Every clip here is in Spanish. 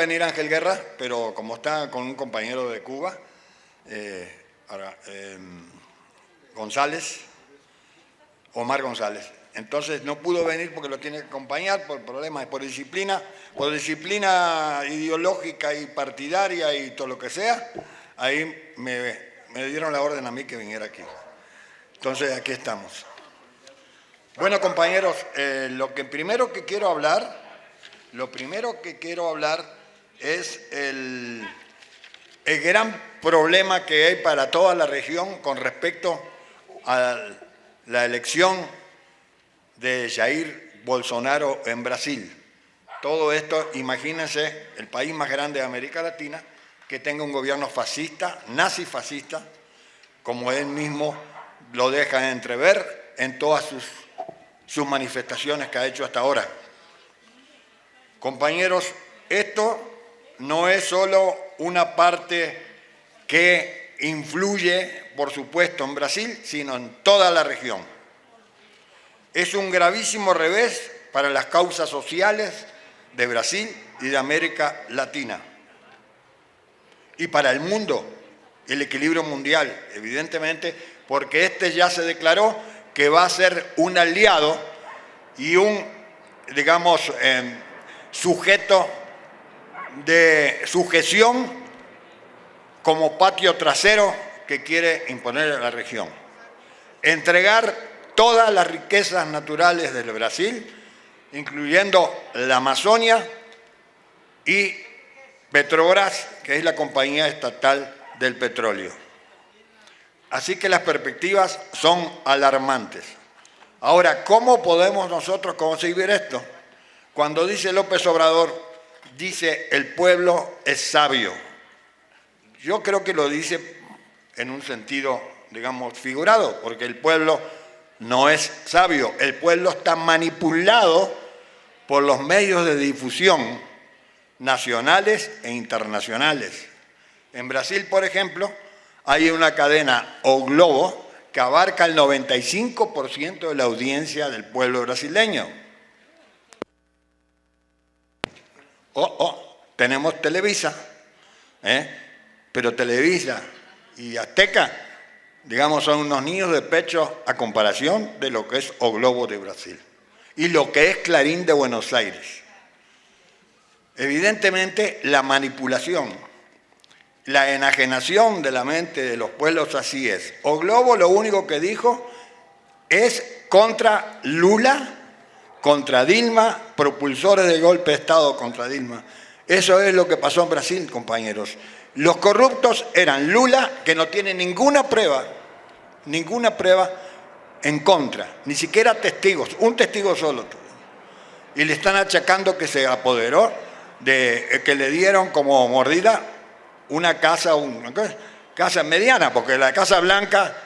venir Ángel Guerra, pero como está con un compañero de Cuba, González, Omar González. Entonces no pudo venir porque lo tiene que acompañar por problemas, por disciplina ideológica y partidaria y todo lo que sea. Ahí me dieron la orden a mí que viniera aquí. Entonces aquí estamos. Bueno, compañeros, lo primero que quiero hablar es el gran problema que hay para toda la región con respecto a la elección de Jair Bolsonaro en Brasil. Todo esto, imagínense, el país más grande de América Latina, que tenga un gobierno fascista, nazifascista, como él mismo lo deja entrever en todas sus manifestaciones que ha hecho hasta ahora. Compañeros, esto no es solo una parte que influye, por supuesto, en Brasil, sino en toda la región. Es un gravísimo revés para las causas sociales de Brasil y de América Latina. Y para el mundo, el equilibrio mundial, evidentemente, porque este ya se declaró que va a ser un aliado y un, digamos, sujeto de sujeción como patio trasero que quiere imponer a la región. Entregar todas las riquezas naturales del Brasil, incluyendo la Amazonia y Petrobras, que es la compañía estatal del petróleo. Así que las perspectivas son alarmantes. Ahora, ¿cómo podemos nosotros conseguir esto? Cuando dice López Obrador, dice el pueblo es sabio. Yo creo que lo dice en un sentido, digamos, figurado, porque el pueblo no es sabio, el pueblo está manipulado por los medios de difusión nacionales e internacionales. En Brasil, por ejemplo, hay una cadena O Globo que abarca el 95% de la audiencia del pueblo brasileño. Tenemos Televisa, pero Televisa y Azteca, digamos, son unos niños de pecho a comparación de lo que es O Globo de Brasil y lo que es Clarín de Buenos Aires. Evidentemente, la manipulación, la enajenación de la mente de los pueblos así es. O Globo lo único que dijo es contra Lula, contra Dilma, propulsores del golpe de Estado contra Dilma. Eso es lo que pasó en Brasil, compañeros. Los corruptos eran Lula, que no tiene ninguna prueba en contra, ni siquiera testigos, un testigo solo. Y le están achacando que se apoderó, que le dieron como mordida una casa mediana, porque la Casa Blanca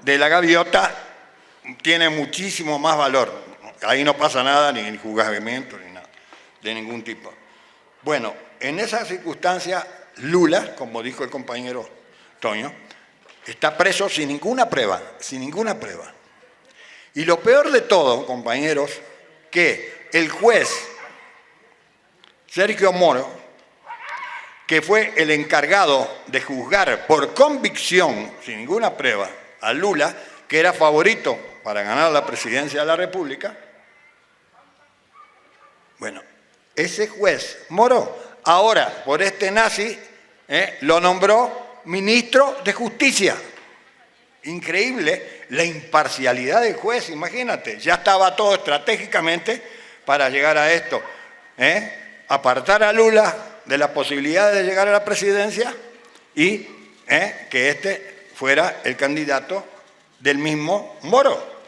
de la Gaviota tiene muchísimo más valor. Ahí no pasa nada, ni juzgamiento, ni nada, de ningún tipo. Bueno, en esa circunstancia, Lula, como dijo el compañero Toño, está preso sin ninguna prueba. Y lo peor de todo, compañeros, que el juez Sergio Moro, que fue el encargado de juzgar por convicción, sin ninguna prueba, a Lula, que era favorito para ganar la presidencia de la República, bueno, ese juez Moro, ahora por este nazi, lo nombró ministro de Justicia. Increíble la imparcialidad del juez, imagínate, ya estaba todo estratégicamente para llegar a esto, apartar a Lula de la posibilidad de llegar a la presidencia y que este fuera el candidato del mismo Moro.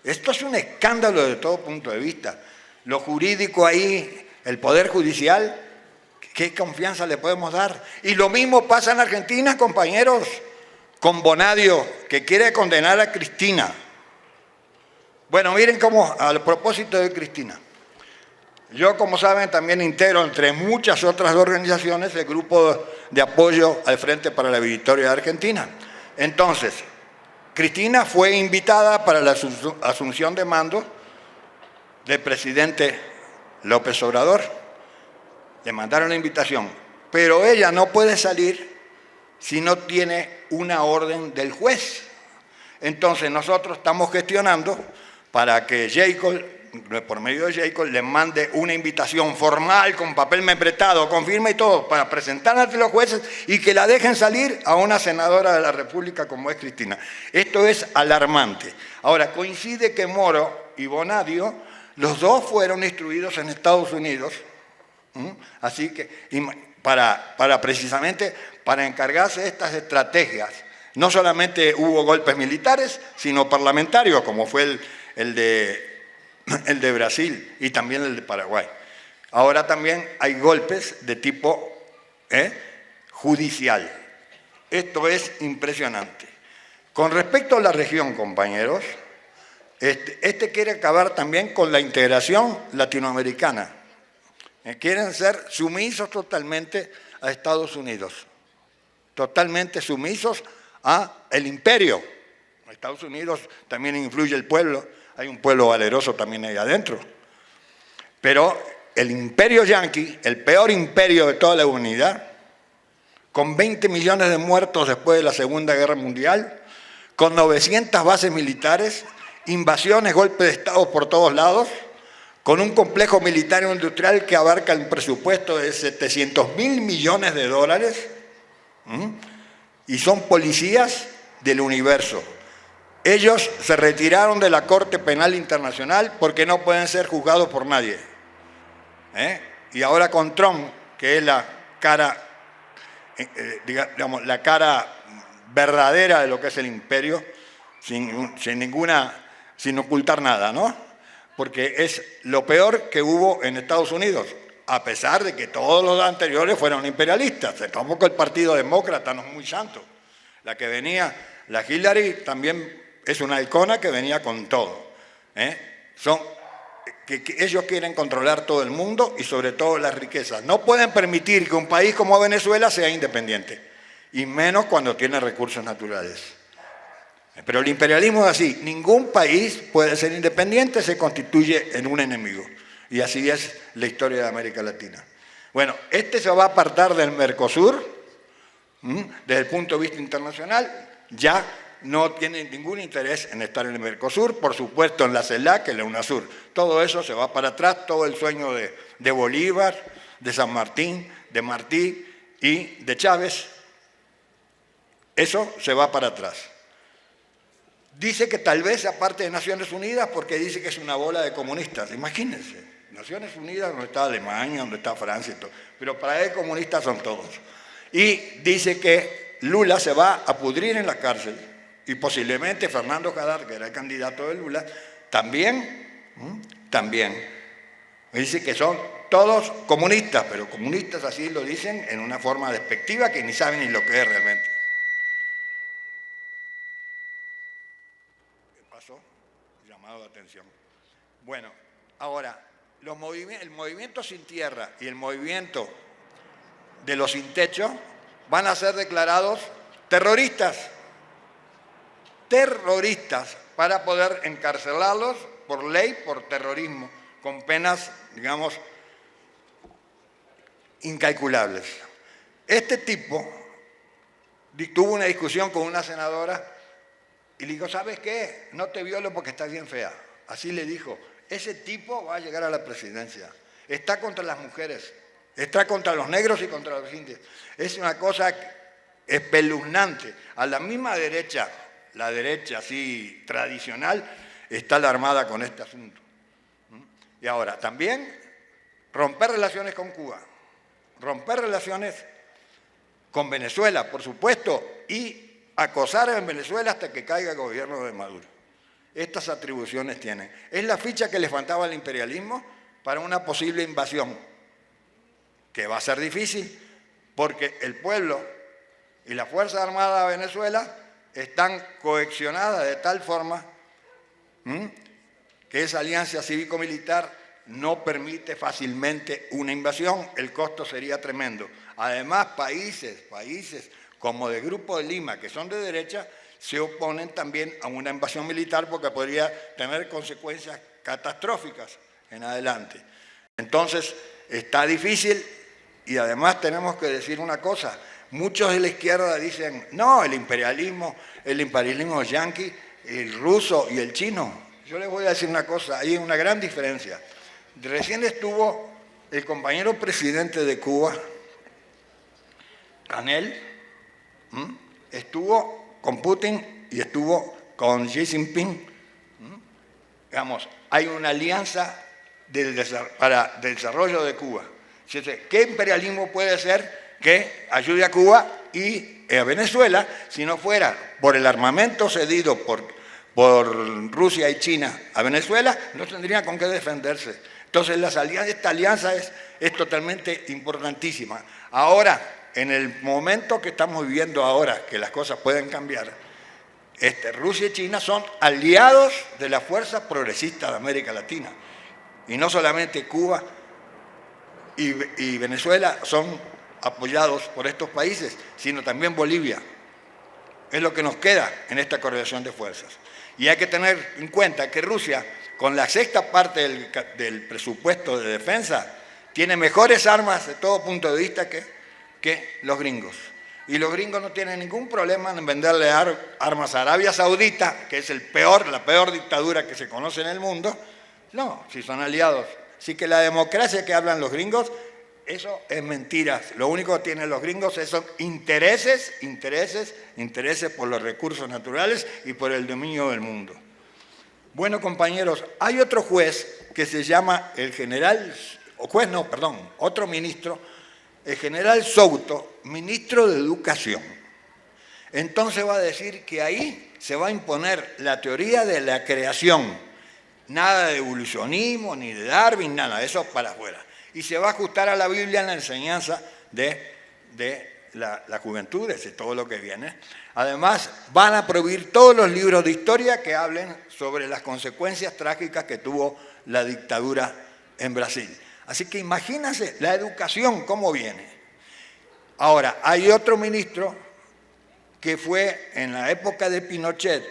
Esto es un escándalo de todo punto de vista. Lo jurídico ahí, el Poder Judicial, ¿qué confianza le podemos dar? Y lo mismo pasa en Argentina, compañeros, con Bonadio, que quiere condenar a Cristina. Bueno, miren cómo, a propósito de Cristina, yo, como saben, también integro, entre muchas otras organizaciones, el grupo de apoyo al Frente para la Victoria de Argentina. Entonces, Cristina fue invitada para la asunción de mando del presidente López Obrador. Le mandaron la invitación, pero ella no puede salir si no tiene una orden del juez. Entonces nosotros estamos gestionando para que Jacob, por medio de Jacob, le mande una invitación formal con papel membretado, con firma y todo, para presentar ante los jueces y que la dejen salir a una senadora de la República como es Cristina. Esto es alarmante. Ahora, coincide que Moro y Bonadio, los dos fueron instruidos en Estados Unidos, así que precisamente para encargarse de estas estrategias. No solamente hubo golpes militares, sino parlamentarios, como fue el de Brasil y también el de Paraguay. Ahora también hay golpes de tipo judicial. Esto es impresionante. Con respecto a la región, compañeros, este quiere acabar también con la integración latinoamericana. Quieren ser sumisos totalmente a Estados Unidos, totalmente sumisos a el imperio. En Estados Unidos también influye el pueblo, hay un pueblo valeroso también ahí adentro. Pero el imperio yanqui, el peor imperio de toda la humanidad, con 20 millones de muertos después de la Segunda Guerra Mundial, con 900 bases militares, invasiones, golpes de Estado por todos lados, con un complejo militar industrial que abarca el presupuesto de 700.000 millones de dólares, y son policías del universo. Ellos se retiraron de la Corte Penal Internacional porque no pueden ser juzgados por nadie. Y ahora con Trump, que es la cara, digamos, la cara verdadera de lo que es el imperio, sin ocultar nada, ¿no? Porque es lo peor que hubo en Estados Unidos, a pesar de que todos los anteriores fueron imperialistas. Tampoco el Partido Demócrata no es muy santo. La que venía, la Hillary, también es una icona que venía con todo. Que ellos quieren controlar todo el mundo y sobre todo las riquezas. No pueden permitir que un país como Venezuela sea independiente, y menos cuando tiene recursos naturales. Pero el imperialismo es así, ningún país puede ser independiente, se constituye en un enemigo. Y así es la historia de América Latina. Bueno, se va a apartar del Mercosur, desde el punto de vista internacional, ya no tiene ningún interés en estar en el Mercosur, por supuesto en la CELAC, en la UNASUR. Todo eso se va para atrás, todo el sueño de Bolívar, de San Martín, de Martí y de Chávez, eso se va para atrás. Dice que tal vez sea parte de Naciones Unidas porque dice que es una bola de comunistas. Imagínense, Naciones Unidas donde está Alemania, donde está Francia y todo. Pero para él comunistas son todos. Y dice que Lula se va a pudrir en la cárcel y posiblemente Fernando Haddad, que era el candidato de Lula, también. Dice que son todos comunistas, pero comunistas así lo dicen en una forma despectiva que ni saben ni lo que es realmente. Llamado de atención. Bueno, ahora, el movimiento Sin Tierra y el movimiento de los Sin Techo van a ser declarados terroristas para poder encarcelarlos por ley, por terrorismo, con penas, digamos, incalculables. Este tipo tuvo una discusión con una senadora y le dijo, ¿sabes qué? No te violo porque estás bien fea. Así le dijo, ese tipo va a llegar a la presidencia. Está contra las mujeres, está contra los negros y contra los indios. Es una cosa espeluznante. A la misma derecha, la derecha así tradicional, está alarmada con este asunto. Y ahora, también romper relaciones con Cuba, romper relaciones con Venezuela, por supuesto, y acosar en Venezuela hasta que caiga el gobierno de Maduro. Estas atribuciones tienen. Es la ficha que les faltaba al imperialismo para una posible invasión, que va a ser difícil, porque el pueblo y la Fuerza Armada de Venezuela están coaccionadas de tal forma que esa alianza cívico-militar no permite fácilmente una invasión. El costo sería tremendo. Además, países como del Grupo de Lima, que son de derecha, se oponen también a una invasión militar porque podría tener consecuencias catastróficas en adelante. Entonces, está difícil Y además tenemos que decir una cosa, muchos de la izquierda dicen, no, el imperialismo yanqui, el ruso y el chino. Yo les voy a decir una cosa, hay una gran diferencia. Recién estuvo el compañero presidente de Cuba, Canel, estuvo con Putin y estuvo con Xi Jinping. Digamos, hay una alianza para el desarrollo de Cuba. ¿Qué imperialismo puede ser que ayude a Cuba y a Venezuela si no fuera por el armamento cedido por Rusia y China a Venezuela? No tendría con qué defenderse. Entonces esta alianza es totalmente importantísima. Ahora, en el momento que estamos viviendo ahora, que las cosas pueden cambiar, Rusia y China son aliados de la fuerza progresista de América Latina. Y no solamente Cuba y Venezuela son apoyados por estos países, sino también Bolivia. Es lo que nos queda en esta correlación de fuerzas. Y hay que tener en cuenta que Rusia, con la sexta parte del presupuesto de defensa, tiene mejores armas de todo punto de vista que los gringos. Y los gringos no tienen ningún problema en venderle armas a Arabia Saudita, que es la peor dictadura que se conoce en el mundo. No, si son aliados. Así que la democracia que hablan los gringos, eso es mentira. Lo único que tienen los gringos son intereses por los recursos naturales y por el dominio del mundo. Bueno, compañeros, hay otro juez que se llama otro ministro, el general Souto, ministro de Educación. Entonces va a decir que ahí se va a imponer la teoría de la creación. Nada de evolucionismo, ni de Darwin, nada, eso para afuera. Y se va a ajustar a la Biblia en la enseñanza de la juventud, de todo lo que viene. Además, van a prohibir todos los libros de historia que hablen sobre las consecuencias trágicas que tuvo la dictadura en Brasil. Así que imagínense la educación cómo viene. Ahora, hay otro ministro que fue en la época de Pinochet,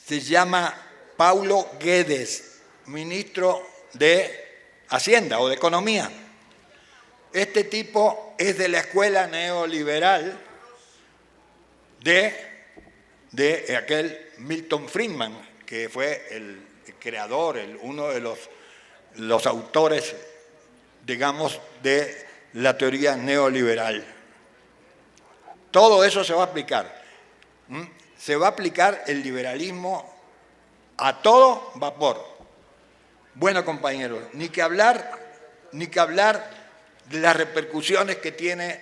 se llama Paulo Guedes, ministro de Hacienda o de Economía. Este tipo es de la escuela neoliberal de aquel Milton Friedman, que fue el creador, uno de los autores, digamos, de la teoría neoliberal. Todo eso se va a aplicar. Se va a aplicar el liberalismo a todo vapor. Bueno, compañeros, ni que hablar de las repercusiones que tiene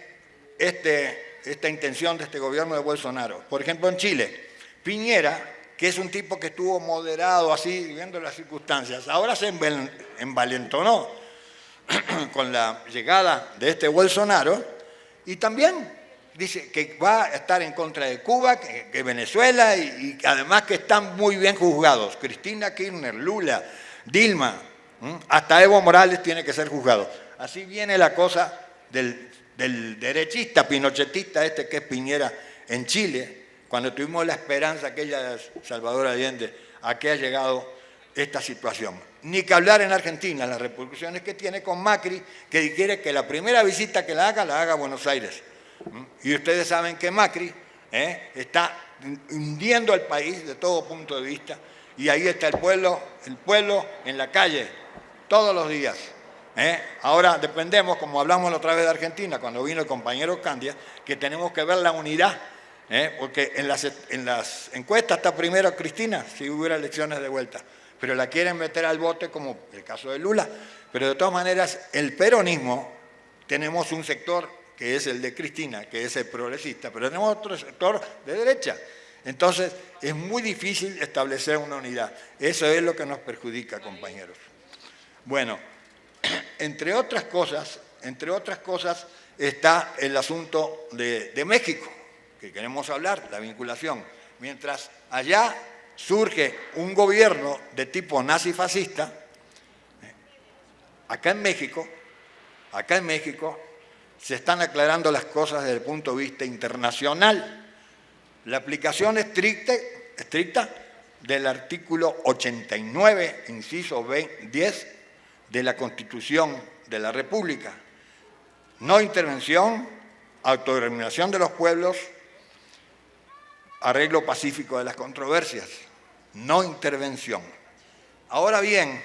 esta intención de este gobierno de Bolsonaro. Por ejemplo, en Chile, Piñera, que es un tipo que estuvo moderado así, viendo las circunstancias, ahora se envalentonó con la llegada de este Bolsonaro y también dice que va a estar en contra de Cuba, que Venezuela y además que están muy bien juzgados. Cristina Kirchner, Lula, Dilma, hasta Evo Morales tiene que ser juzgado. Así viene la cosa del derechista, pinochetista que es Piñera en Chile, cuando tuvimos la esperanza aquella de Salvador Allende, a que ha llegado esta situación. Ni que hablar en Argentina, las repercusiones que tiene con Macri, que quiere que la primera visita que la haga a Buenos Aires. Y ustedes saben que Macri está hundiendo al país de todo punto de vista, y ahí está el pueblo en la calle todos los días. Ahora dependemos, como hablamos la otra vez de Argentina, cuando vino el compañero Candia, que tenemos que ver la unidad, porque en las encuestas está primero Cristina, si hubiera elecciones de vuelta, pero la quieren meter al bote como el caso de Lula. Pero de todas maneras, el peronismo, tenemos un sector que es el de Cristina, que es el progresista, pero tenemos otro sector de derecha. Entonces, es muy difícil establecer una unidad. Eso es lo que nos perjudica, compañeros. Bueno, entre otras cosas está el asunto de México, que queremos hablar, la vinculación. Mientras allá surge un gobierno de tipo nazi-fascista, acá en México se están aclarando las cosas desde el punto de vista internacional. La aplicación estricta del artículo 89, inciso 10 de la Constitución de la República, No intervención, autodeterminación de los pueblos, arreglo pacífico de las controversias. No intervención. Ahora bien,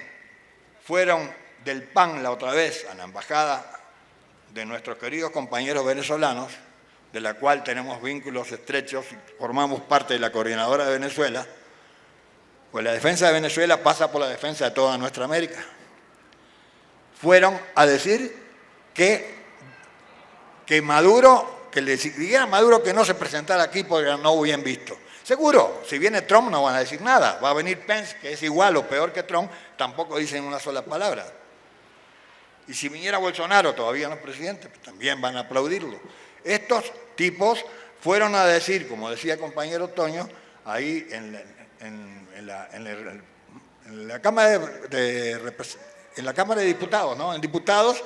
fueron del PAN la otra vez a la embajada de nuestros queridos compañeros venezolanos, de la cual tenemos vínculos estrechos y formamos parte de la coordinadora de Venezuela, pues la defensa de Venezuela pasa por la defensa de toda nuestra América. Fueron a decir que Maduro, que le dijeran a Maduro que no se presentara aquí porque no bien visto. Seguro, si viene Trump no van a decir nada. Va a venir Pence, que es igual o peor que Trump, tampoco dicen una sola palabra. Y si viniera Bolsonaro, todavía no es presidente, pues también van a aplaudirlo. Estos tipos fueron a decir, como decía el compañero Toño, ahí en la Cámara de Diputados, ¿no? En diputados,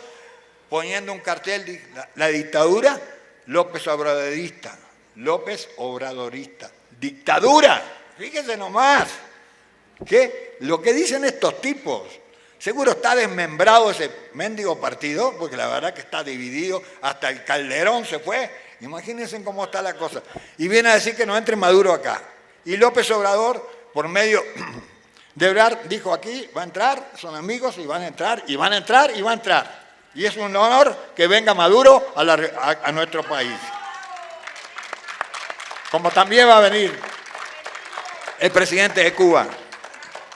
poniendo un cartel, la dictadura López Obradorista. ¡Dictadura! Fíjense nomás. ¿Qué? Lo que dicen estos tipos. Seguro está desmembrado ese mendigo partido, porque la verdad que está dividido, hasta el Calderón se fue. Imagínense cómo está la cosa. Y viene a decir que no entre Maduro acá. Y López Obrador, por medio de Ebrard, dijo aquí, va a entrar, son amigos, y van a entrar, y van a entrar, y va a entrar. Y es un honor que venga Maduro a nuestro país. Como también va a venir el presidente de Cuba.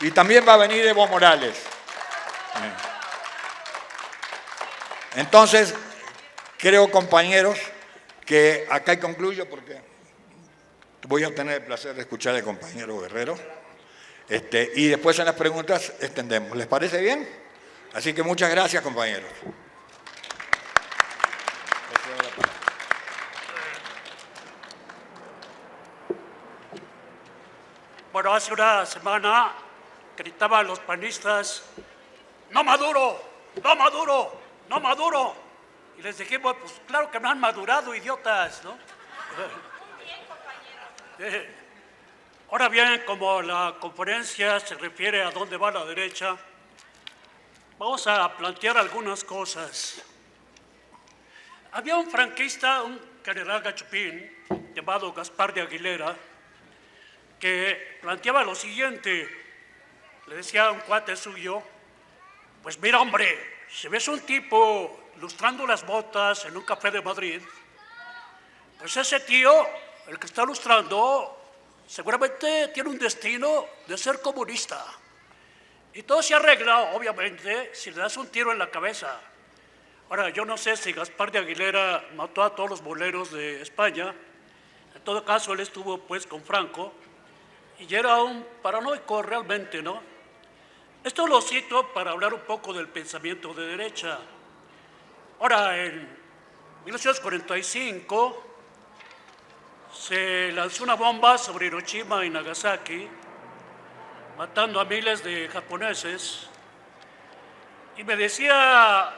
Y también va a venir Evo Morales. Entonces, creo, compañeros, que acá concluyo porque voy a tener el placer de escuchar al compañero Guerrero. Y después en las preguntas extendemos. ¿Les parece bien? Así que muchas gracias, compañeros. Bueno, hace una semana gritaban los panistas, ¡no Maduro! ¡No Maduro! ¡No Maduro! Y les dijimos, pues claro que no han madurado, idiotas, ¿no? Ahora bien, como la conferencia se refiere a dónde va la derecha, vamos a plantear algunas cosas. Había un franquista, un general gachupín, llamado Gaspar de Aguilera, que planteaba lo siguiente. Le decía a un cuate suyo, pues mira hombre, si ves un tipo lustrando las botas en un café de Madrid, pues ese tío, el que está lustrando, seguramente tiene un destino de ser comunista. Y todo se arregla, obviamente, si le das un tiro en la cabeza. Ahora, yo no sé si Gaspar de Aguilera mató a todos los boleros de España. En todo caso, él estuvo pues con Franco y era un paranoico realmente, ¿no? Esto lo cito para hablar un poco del pensamiento de derecha. Ahora, en 1945 se lanzó una bomba sobre Hiroshima y Nagasaki, matando a miles de japoneses. Y me decía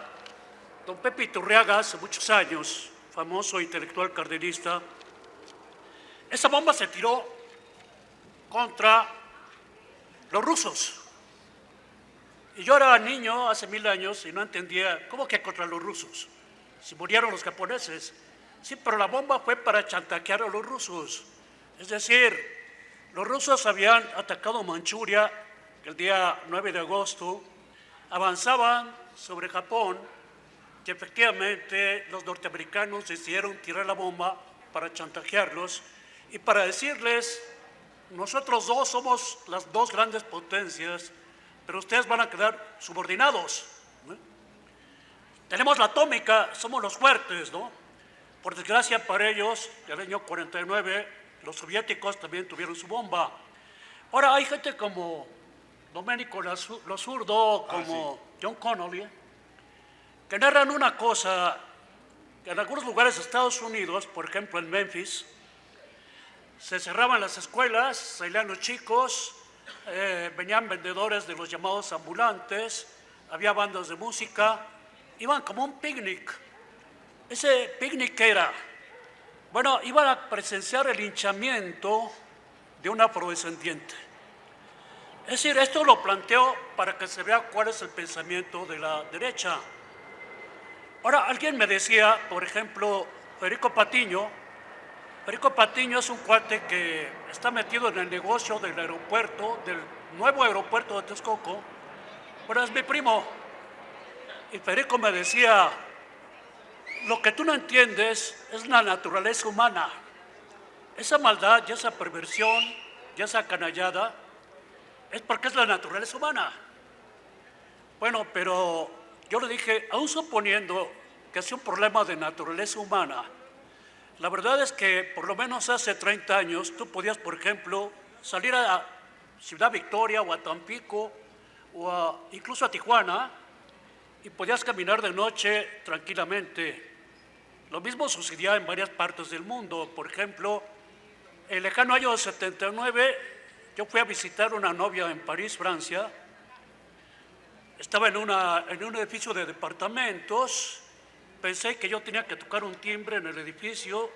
don Pepe Iturriaga, hace muchos años, famoso intelectual cardenista, esa bomba se tiró contra los rusos. Y yo era niño hace 1000 años y no entendía, ¿cómo que contra los rusos? Si murieron los japoneses. Sí, pero la bomba fue para chantajear a los rusos. Es decir, los rusos habían atacado Manchuria el día 9 de agosto, avanzaban sobre Japón, y efectivamente los norteamericanos decidieron tirar la bomba para chantajearlos y para decirles, nosotros dos somos las dos grandes potencias, pero ustedes van a quedar subordinados, ¿no? Tenemos la atómica, somos los fuertes, ¿no? Por desgracia para ellos, en el año 49, los soviéticos también tuvieron su bomba. Ahora hay gente como Domenico Lo Zurdo, como John Connolly, que narran una cosa, que en algunos lugares de Estados Unidos, por ejemplo en Memphis, se cerraban las escuelas, salían los chicos, venían vendedores de los llamados ambulantes, había bandas de música, iban como un picnic. Ese picnic era, bueno, iban a presenciar el linchamiento de un afrodescendiente. Es decir, esto lo planteo para que se vea cuál es el pensamiento de la derecha. Ahora, alguien me decía, por ejemplo, Federico Patiño. Federico Patiño es un cuate que está metido en el negocio del aeropuerto, del nuevo aeropuerto de Texcoco, pero es mi primo. Y Federico me decía, lo que tú no entiendes es la naturaleza humana. Esa maldad y esa perversión y esa canallada es porque es la naturaleza humana. Bueno, pero yo le dije, aún suponiendo que sea un problema de naturaleza humana, la verdad es que por lo menos hace 30 años tú podías, por ejemplo, salir a Ciudad Victoria o a Tampico o incluso a Tijuana y podías caminar de noche tranquilamente. Lo mismo sucedía en varias partes del mundo. Por ejemplo, el lejano año 79, yo fui a visitar una novia en París, Francia. Estaba en un edificio de departamentos. Pensé que yo tenía que tocar un timbre en el edificio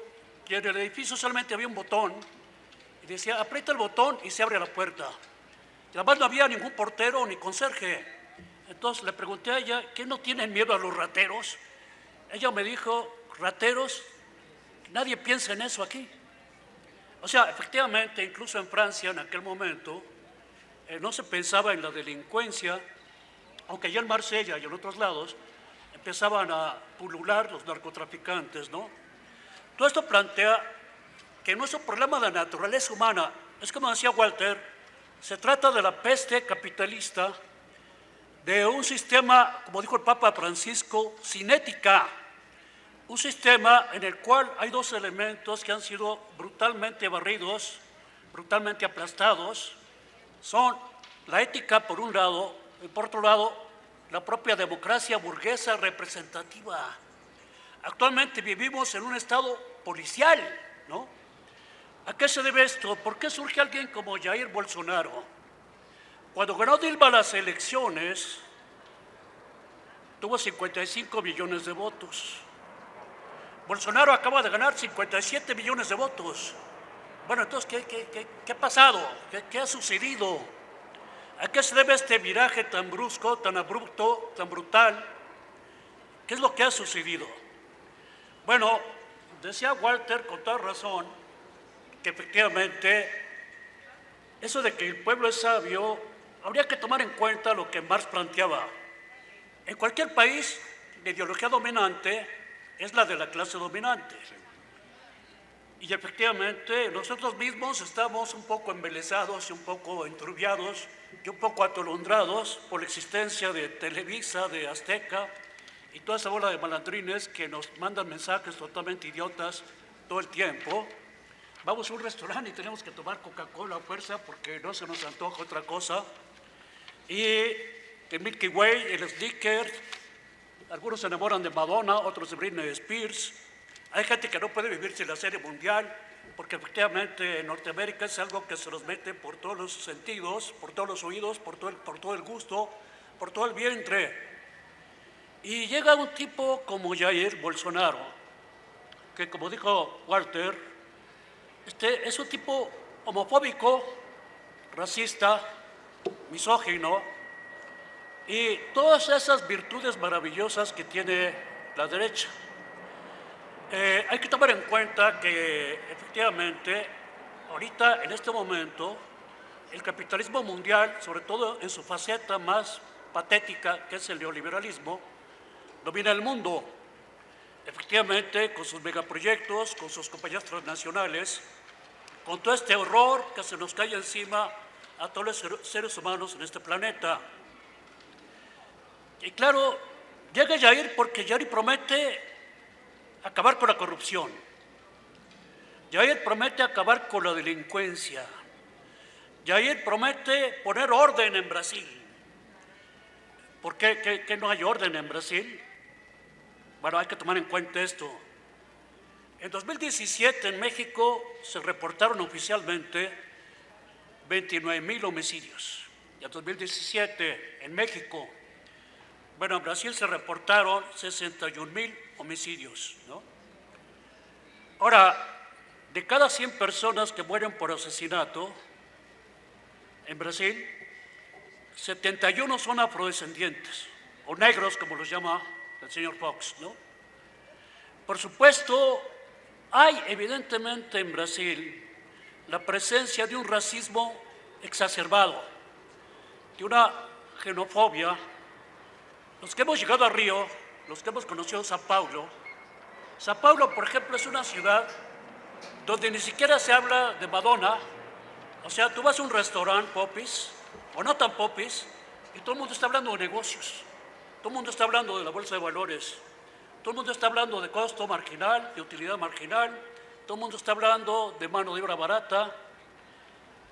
y en el edificio solamente había un botón y decía, aprieta el botón y se abre la puerta. Y además no había ningún portero ni conserje. Entonces le pregunté a ella, ¿qué no tienen miedo a los rateros? Ella me dijo, rateros, nadie piensa en eso aquí. O sea, efectivamente, incluso en Francia en aquel momento no se pensaba en la delincuencia, aunque ya en Marsella y en otros lados empezaban a pulular los narcotraficantes, ¿no? Todo esto plantea que no es un problema de naturaleza humana, es como decía Walter, se trata de la peste capitalista, de un sistema, como dijo el Papa Francisco, sin ética, un sistema en el cual hay dos elementos que han sido brutalmente barridos, brutalmente aplastados, son la ética por un lado y por otro lado la propia democracia burguesa representativa. Actualmente vivimos en un estado policial, ¿no? ¿A qué se debe esto? ¿Por qué surge alguien como Jair Bolsonaro? Cuando ganó Dilma las elecciones, tuvo 55 millones de votos. Bolsonaro acaba de ganar 57 millones de votos. Bueno, entonces, ¿qué ha pasado? ¿Qué ha sucedido? ¿A qué se debe este viraje tan brusco, tan abrupto, tan brutal? ¿Qué es lo que ha sucedido? Bueno, decía Walter con toda razón que efectivamente eso de que el pueblo es sabio, habría que tomar en cuenta lo que Marx planteaba. En cualquier país, la ideología dominante es la de la clase dominante. Y efectivamente nosotros mismos estamos un poco embelesados y un poco entrubiados y un poco atolondrados por la existencia de Televisa, de Azteca y toda esa bola de malandrines que nos mandan mensajes totalmente idiotas todo el tiempo. Vamos a un restaurante y tenemos que tomar Coca-Cola a fuerza porque no se nos antoja otra cosa. Y el Milky Way, el Snickers, algunos se enamoran de Madonna, otros de Britney Spears. Hay gente que no puede vivir sin la serie mundial, porque efectivamente en Norteamérica es algo que se nos mete por todos los sentidos, por todos los oídos, por todo el gusto, por todo el vientre. Y llega un tipo como Jair Bolsonaro, que como dijo Walter, es un tipo homofóbico, racista, misógino, y todas esas virtudes maravillosas que tiene la derecha. Hay que tomar en cuenta que efectivamente ahorita en este momento el capitalismo mundial, sobre todo en su faceta más patética que es el neoliberalismo, domina el mundo. Efectivamente con sus megaproyectos, con sus compañías transnacionales, con todo este horror que se nos cae encima a todos los seres humanos en este planeta. Y claro, llega Jair porque Jair promete acabar con la corrupción. Jair promete acabar con la delincuencia. Jair promete poner orden en Brasil. ¿Por qué que no hay orden en Brasil? Bueno, hay que tomar en cuenta esto. En 2017 en México se reportaron oficialmente 29,000 homicidios. Y en 2017 en México, bueno, en Brasil se reportaron 61,000 homicidios, ¿no? Ahora, de cada 100 personas que mueren por asesinato en Brasil, 71 son afrodescendientes, o negros como los llama del señor Fox, ¿no? Por supuesto, hay evidentemente en Brasil la presencia de un racismo exacerbado, de una xenofobia. Los que hemos llegado a Río, los que hemos conocido Sao Paulo, por ejemplo, es una ciudad donde ni siquiera se habla de Madonna. O sea, tú vas a un restaurante popis, o no tan popis, y todo el mundo está hablando de negocios, todo el mundo está hablando de la bolsa de valores, todo el mundo está hablando de costo marginal, de utilidad marginal, todo el mundo está hablando de mano de obra barata.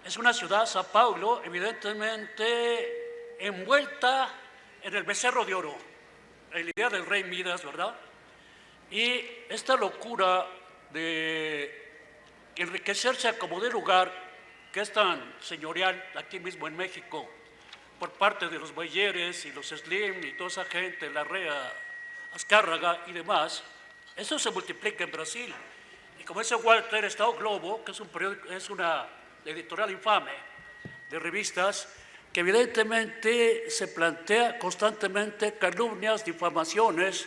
Es una ciudad, Sao Paulo, evidentemente envuelta en el becerro de oro, en la idea del rey Midas, ¿verdad? Y esta locura de enriquecerse a como de lugar, que es tan señorial aquí mismo en México, por parte de los Bayeres y los Slim y toda esa gente, Larrea, Azcárraga y demás, eso se multiplica en Brasil. Y como dice Walter, Estado Globo, que es una editorial infame de revistas, que evidentemente se plantea constantemente calumnias, difamaciones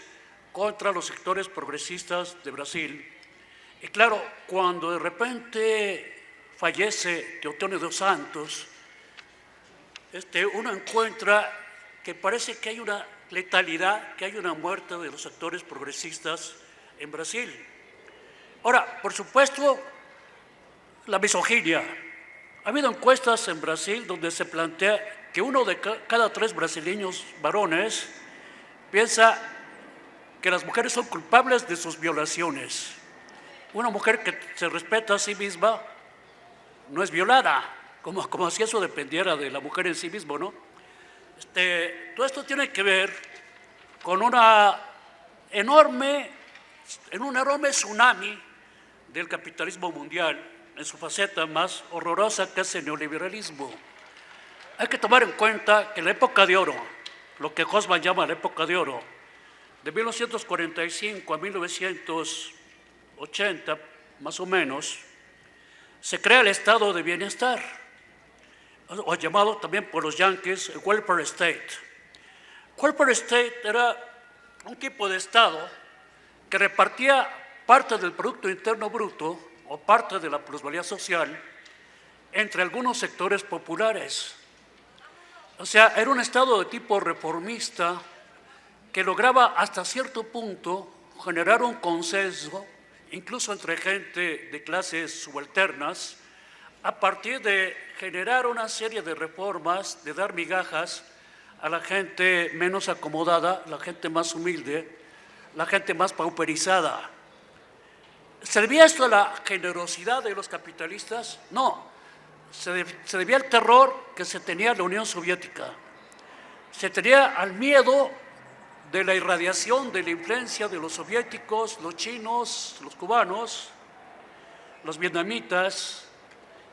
contra los sectores progresistas de Brasil. Y claro, cuando de repente fallece Teotônio dos Santos, uno encuentra que parece que hay una letalidad, que hay una muerte de los sectores progresistas en Brasil. Ahora, por supuesto, la misoginia. Ha habido encuestas en Brasil donde se plantea que uno de cada 3 brasileños varones piensa que las mujeres son culpables de sus violaciones. Una mujer que se respeta a sí misma no es violada, como si eso dependiera de la mujer en sí misma, ¿no? Todo esto tiene que ver con un enorme tsunami del capitalismo mundial en su faceta más horrorosa, que es el neoliberalismo. Hay que tomar en cuenta que la época de oro, lo que Hobsbawm llama la época de oro, de 1945 a 1980, más o menos, se crea el estado de bienestar, o llamado también por los yanquis el welfare state. Welfare state era un tipo de estado que repartía parte del Producto Interno Bruto o parte de la plusvalía social entre algunos sectores populares. O sea, era un estado de tipo reformista que lograba hasta cierto punto generar un consenso, incluso entre gente de clases subalternas, a partir de generar una serie de reformas, de dar migajas a la gente menos acomodada, la gente más humilde, la gente más pauperizada. ¿Se debía esto a la generosidad de los capitalistas? No, se debía al terror que se tenía en la Unión Soviética. Se tenía al miedo de la irradiación de la influencia de los soviéticos, los chinos, los cubanos, los vietnamitas,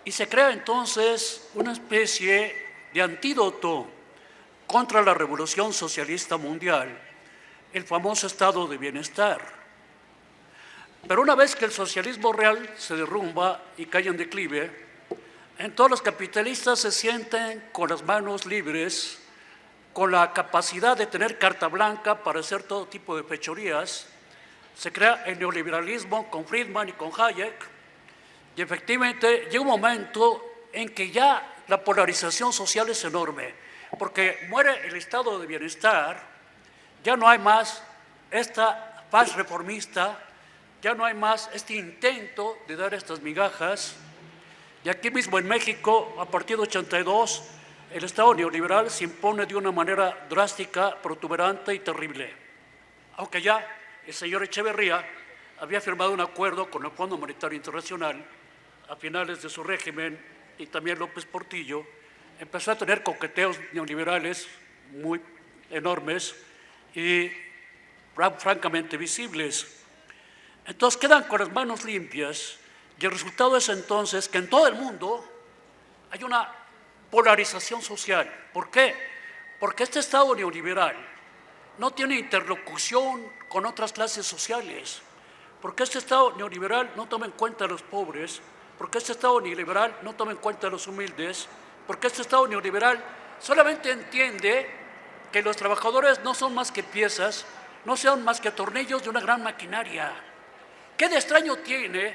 y se crea entonces una especie de antídoto contra la revolución socialista mundial, el famoso estado de bienestar. Pero una vez que el socialismo real se derrumba y cae en declive, entonces los capitalistas se sienten con las manos libres, con la capacidad de tener carta blanca para hacer todo tipo de fechorías. Se crea el neoliberalismo con Friedman y con Hayek, y efectivamente llega un momento en que ya la polarización social es enorme, porque muere el estado de bienestar, ya no hay más esta paz reformista, ya no hay más este intento de dar estas migajas. Y aquí mismo en México, a partir de 82, el Estado neoliberal se impone de una manera drástica, protuberante y terrible. Aunque ya el señor Echeverría había firmado un acuerdo con el Fondo Monetario Internacional a finales de su régimen, y también López Portillo empezó a tener coqueteos neoliberales muy enormes y francamente visibles. Entonces quedan con las manos limpias, y el resultado es entonces que en todo el mundo hay una polarización social. ¿Por qué? Porque este Estado neoliberal no tiene interlocución con otras clases sociales, porque este Estado neoliberal no toma en cuenta a los pobres, porque este Estado neoliberal no toma en cuenta a los humildes, porque este Estado neoliberal solamente entiende que los trabajadores no son más que piezas no sean más que tornillos de una gran maquinaria. ¿Qué de extraño tiene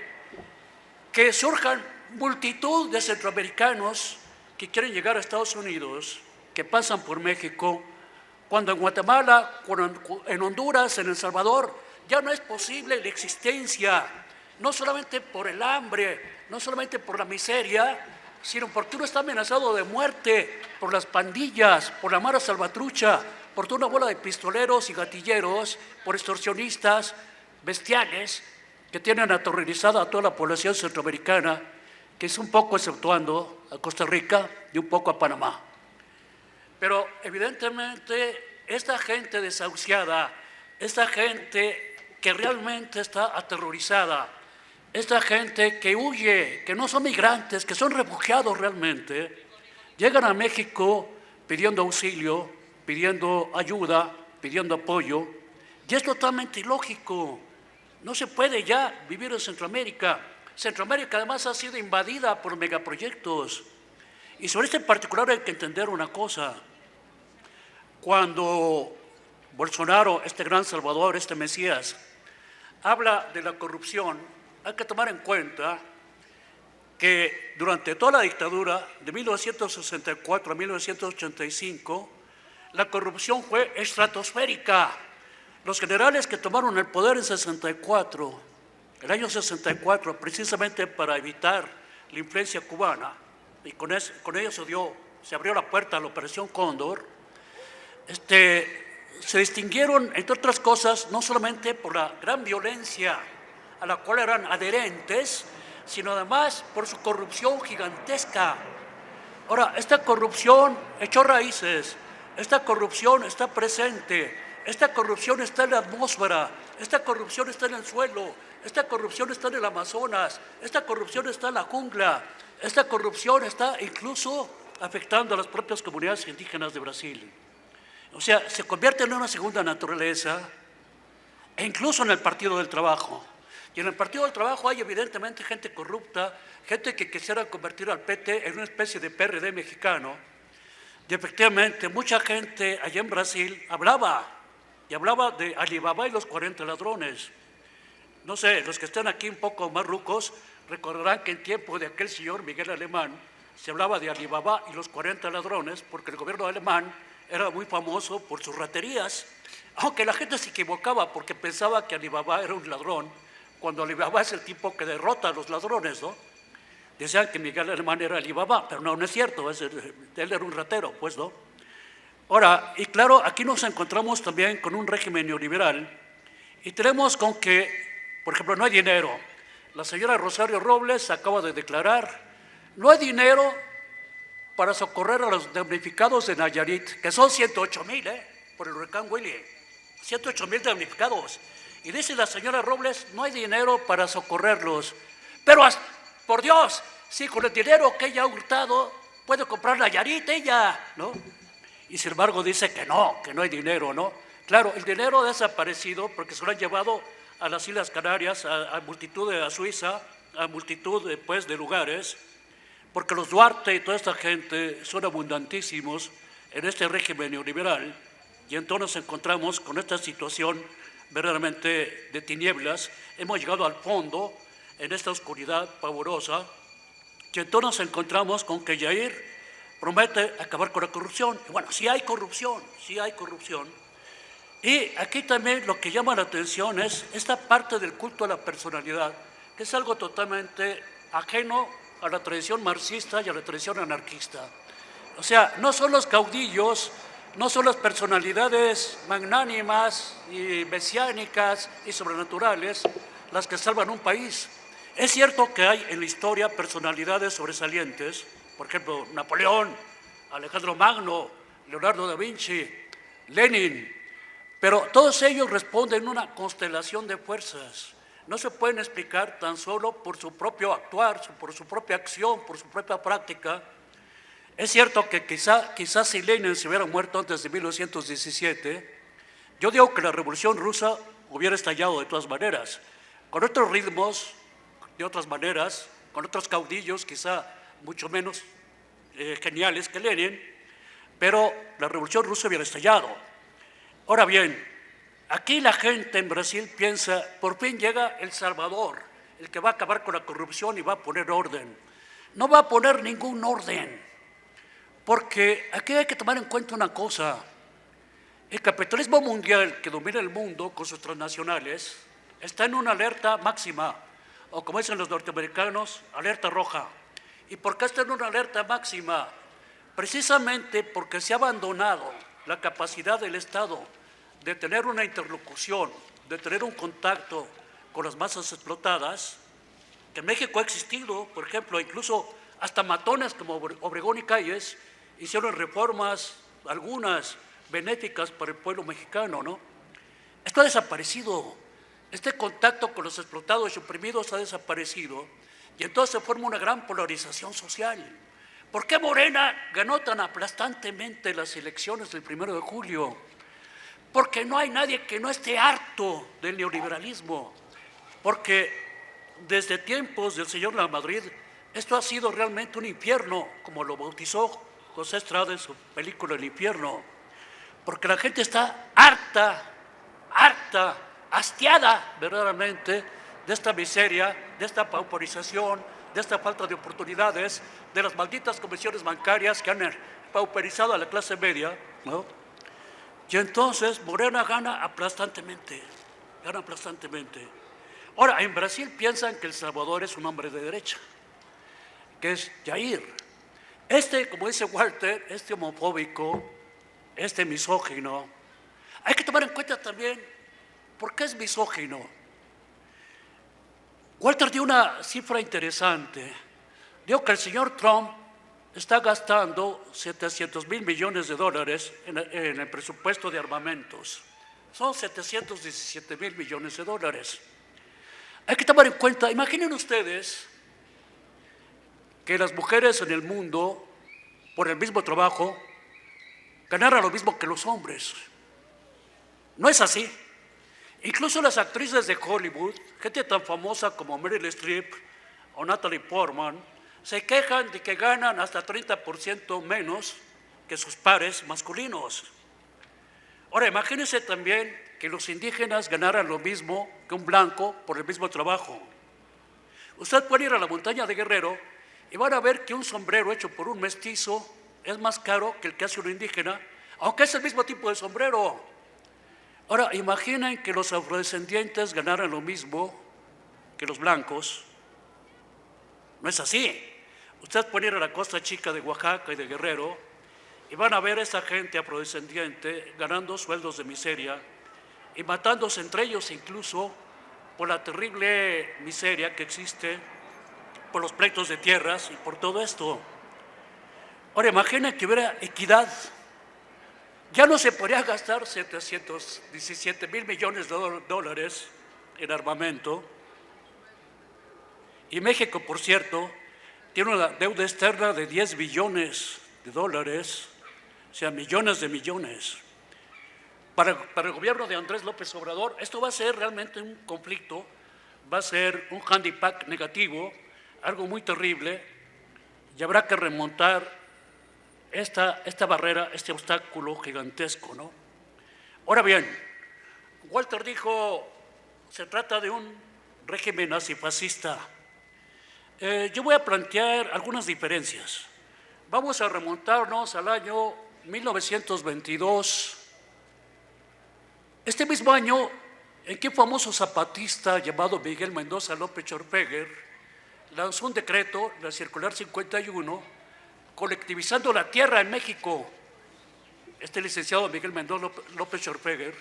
que surjan multitud de centroamericanos que quieren llegar a Estados Unidos, que pasan por México, cuando en Guatemala, cuando en Honduras, en El Salvador, ya no es posible la existencia, no solamente por el hambre, no solamente por la miseria, sino porque uno está amenazado de muerte por las pandillas, por la mara salvatrucha, por toda una bola de pistoleros y gatilleros, por extorsionistas bestiales que tienen aterrorizada a toda la población centroamericana, que es un poco exceptuando a Costa Rica y un poco a Panamá. Pero evidentemente esta gente desahuciada, esta gente que realmente está aterrorizada, esta gente que huye, que no son migrantes, que son refugiados realmente, llegan a México pidiendo auxilio, pidiendo ayuda, pidiendo apoyo, y es totalmente ilógico. No se puede ya vivir en Centroamérica. Centroamérica además ha sido invadida por megaproyectos. Y sobre este en particular hay que entender una cosa. Cuando Bolsonaro, este gran salvador, este Mesías, habla de la corrupción, hay que tomar en cuenta que durante toda la dictadura, de 1964 a 1985, la corrupción fue estratosférica. Los generales que tomaron el poder en 64, el año 64, precisamente para evitar la influencia cubana, y con ello se abrió la puerta a la Operación Cóndor, se distinguieron, entre otras cosas, no solamente por la gran violencia a la cual eran adherentes, sino además por su corrupción gigantesca. Ahora, esta corrupción echó raíces, esta corrupción está presente, esta corrupción está en la atmósfera, esta corrupción está en el suelo, esta corrupción está en el Amazonas, esta corrupción está en la jungla, esta corrupción está incluso afectando a las propias comunidades indígenas de Brasil. O sea, se convierte en una segunda naturaleza, e incluso en el Partido del Trabajo. Y en el Partido del Trabajo hay evidentemente gente corrupta, gente que quisiera convertir al PT en una especie de PRD mexicano. Y efectivamente, mucha gente allá en Brasil hablaba de Alibaba y los 40 ladrones. No sé, los que están aquí un poco más rucos recordarán que en tiempo de aquel señor Miguel Alemán se hablaba de Alibaba y los 40 ladrones, porque el gobierno alemán era muy famoso por sus raterías, aunque la gente se equivocaba porque pensaba que Alibaba era un ladrón, cuando Alibaba es el tipo que derrota a los ladrones, ¿no? Decían que Miguel Alemán era Alibaba, pero no es cierto, él era un ratero, pues, ¿no? Ahora, y claro, aquí nos encontramos también con un régimen neoliberal y tenemos con que, por ejemplo, no hay dinero. La señora Rosario Robles acaba de declarar, no hay dinero para socorrer a los damnificados de Nayarit, que son 108,000, por el huracán Willy, 108,000 damnificados. Y dice la señora Robles, no hay dinero para socorrerlos. Pero, por Dios, si con el dinero que ella ha hurtado puede comprar Nayarit ella, ¿no? Y sin embargo dice que no hay dinero, ¿no? Claro, el dinero ha desaparecido porque se lo han llevado a las Islas Canarias, a Suiza, a multitud de lugares, porque los Duarte y toda esta gente son abundantísimos en este régimen neoliberal, y entonces nos encontramos con esta situación verdaderamente de tinieblas. Hemos llegado al fondo en esta oscuridad pavorosa, y entonces nos encontramos con que Jair promete acabar con la corrupción. Y bueno, sí hay corrupción. Y aquí también lo que llama la atención es esta parte del culto a la personalidad, que es algo totalmente ajeno a la tradición marxista y a la tradición anarquista. O sea, no son los caudillos, no son las personalidades magnánimas y mesiánicas y sobrenaturales las que salvan un país. Es cierto que hay en la historia personalidades sobresalientes, por ejemplo, Napoleón, Alejandro Magno, Leonardo da Vinci, Lenin, pero todos ellos responden a una constelación de fuerzas. No se pueden explicar tan solo por su propio actuar, por su propia acción, por su propia práctica. Es cierto que quizás si Lenin se hubiera muerto antes de 1917, yo digo que la Revolución Rusa hubiera estallado de todas maneras, con otros ritmos, de otras maneras, con otros caudillos quizá mucho menos geniales que Lenin, pero la Revolución Rusa hubiera estallado. Ahora bien, aquí la gente en Brasil piensa, por fin llega El Salvador, el que va a acabar con la corrupción y va a poner orden. No va a poner ningún orden, porque aquí hay que tomar en cuenta una cosa. El capitalismo mundial que domina el mundo con sus transnacionales está en una alerta máxima, o como dicen los norteamericanos, alerta roja. ¿Y por qué está en una alerta máxima? Precisamente porque se ha abandonado la capacidad del Estado de tener una interlocución, de tener un contacto con las masas explotadas, que en México ha existido, por ejemplo, incluso hasta matones como Obregón y Calles hicieron reformas, algunas benéficas para el pueblo mexicano, ¿no? Esto ha desaparecido, este contacto con los explotados y oprimidos ha desaparecido, y entonces se forma una gran polarización social. ¿Por qué Morena ganó tan aplastantemente las elecciones del 1 de julio? Porque no hay nadie que no esté harto del neoliberalismo, porque desde tiempos del señor Lamadrid esto ha sido realmente un infierno, como lo bautizó José Estrada en su película El Infierno, porque la gente está harta, hastiada verdaderamente de esta miseria, de esta pauperización, de esta falta de oportunidades, de las malditas comisiones bancarias que han pauperizado a la clase media, ¿no? Y entonces Morena gana aplastantemente, gana aplastantemente. Ahora, en Brasil piensan que El Salvador es un hombre de derecha, que es Jair. Como dice Walter, homofóbico, misógino, hay que tomar en cuenta también por qué es misógino. Walter dio una cifra interesante. Dijo que el señor Trump está gastando 700,000 millones de dólares en el presupuesto de armamentos. Son 717,000 millones de dólares. Hay que tomar en cuenta, imaginen ustedes que las mujeres en el mundo, por el mismo trabajo, ganaran lo mismo que los hombres. No es así. Incluso las actrices de Hollywood, gente tan famosa como Meryl Streep o Natalie Portman, se quejan de que ganan hasta 30% menos que sus pares masculinos. Ahora, imagínense también que los indígenas ganaran lo mismo que un blanco por el mismo trabajo. Usted puede ir a la montaña de Guerrero y van a ver que un sombrero hecho por un mestizo es más caro que el que hace un indígena, aunque es el mismo tipo de sombrero. Ahora, imaginen que los afrodescendientes ganaran lo mismo que los blancos. No es así. Ustedes pueden ir a la Costa Chica de Oaxaca y de Guerrero y van a ver a esa gente afrodescendiente ganando sueldos de miseria y matándose entre ellos incluso por la terrible miseria que existe, por los pleitos de tierras y por todo esto. Ahora, imaginen que hubiera equidad. Ya no se podría gastar 717,000 millones de dólares en armamento. Y México, por cierto, tiene una deuda externa de 10 billones de dólares, o sea, millones de millones. Para el gobierno de Andrés López Obrador, esto va a ser realmente un conflicto, va a ser un handicap negativo, algo muy terrible, y habrá que remontar esta barrera, este obstáculo gigantesco, ¿no? Ahora bien, Walter dijo, se trata de un régimen nazifascista. Yo voy a plantear algunas diferencias. Vamos a remontarnos al año 1922. Este mismo año, en que un famoso zapatista llamado Miguel Mendoza López Orpéguer lanzó un decreto, la Circular 51, colectivizando la tierra en México. Este licenciado Miguel Mendoza López Orpéguer,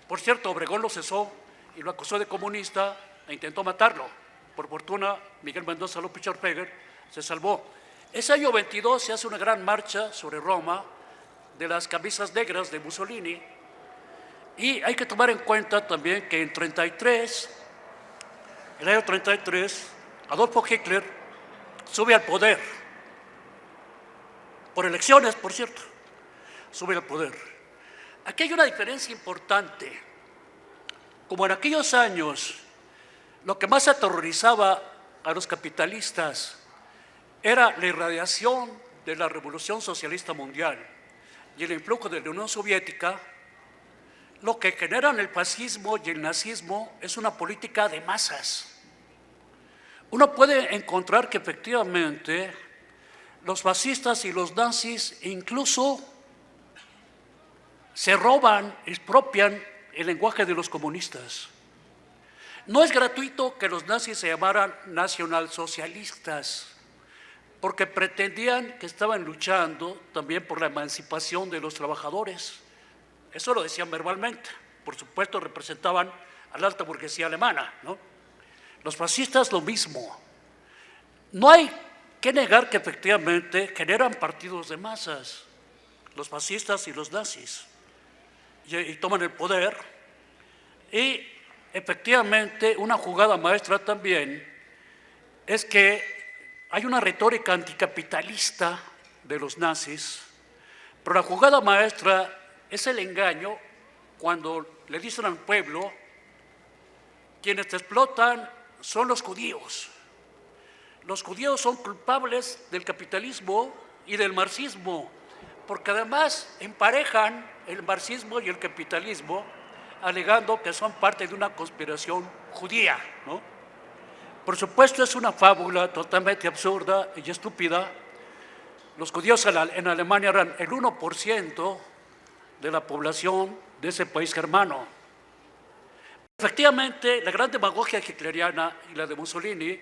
por cierto, Obregón lo cesó y lo acusó de comunista e intentó matarlo. Por fortuna, Miguel Mendoza López Orpéguer se salvó. Ese año 22 se hace una gran marcha sobre Roma de las camisas negras de Mussolini, y hay que tomar en cuenta también que en el año 33, Adolfo Hitler sube al poder, por elecciones, por cierto, sube al poder. Aquí hay una diferencia importante. Como en aquellos años, lo que más aterrorizaba a los capitalistas era la irradiación de la Revolución Socialista Mundial y el influjo de la Unión Soviética, lo que generan el fascismo y el nazismo es una política de masas. Uno puede encontrar que efectivamente los fascistas y los nazis incluso se roban, expropian el lenguaje de los comunistas. No es gratuito que los nazis se llamaran nacionalsocialistas, porque pretendían que estaban luchando también por la emancipación de los trabajadores. Eso lo decían verbalmente. Por supuesto, representaban a la alta burguesía alemana, ¿no? Los fascistas lo mismo. No hay que negar que efectivamente generan partidos de masas, los fascistas y los nazis, y toman el poder. Y efectivamente una jugada maestra también es que hay una retórica anticapitalista de los nazis, pero la jugada maestra es el engaño cuando le dicen al pueblo: quienes te explotan son los judíos. Los judíos son culpables del capitalismo y del marxismo, porque además emparejan el marxismo y el capitalismo, alegando que son parte de una conspiración judía, ¿no? Por supuesto, es una fábula totalmente absurda y estúpida. Los judíos en Alemania eran el 1% de la población de ese país germano. Efectivamente, la gran demagogia hitleriana y la de Mussolini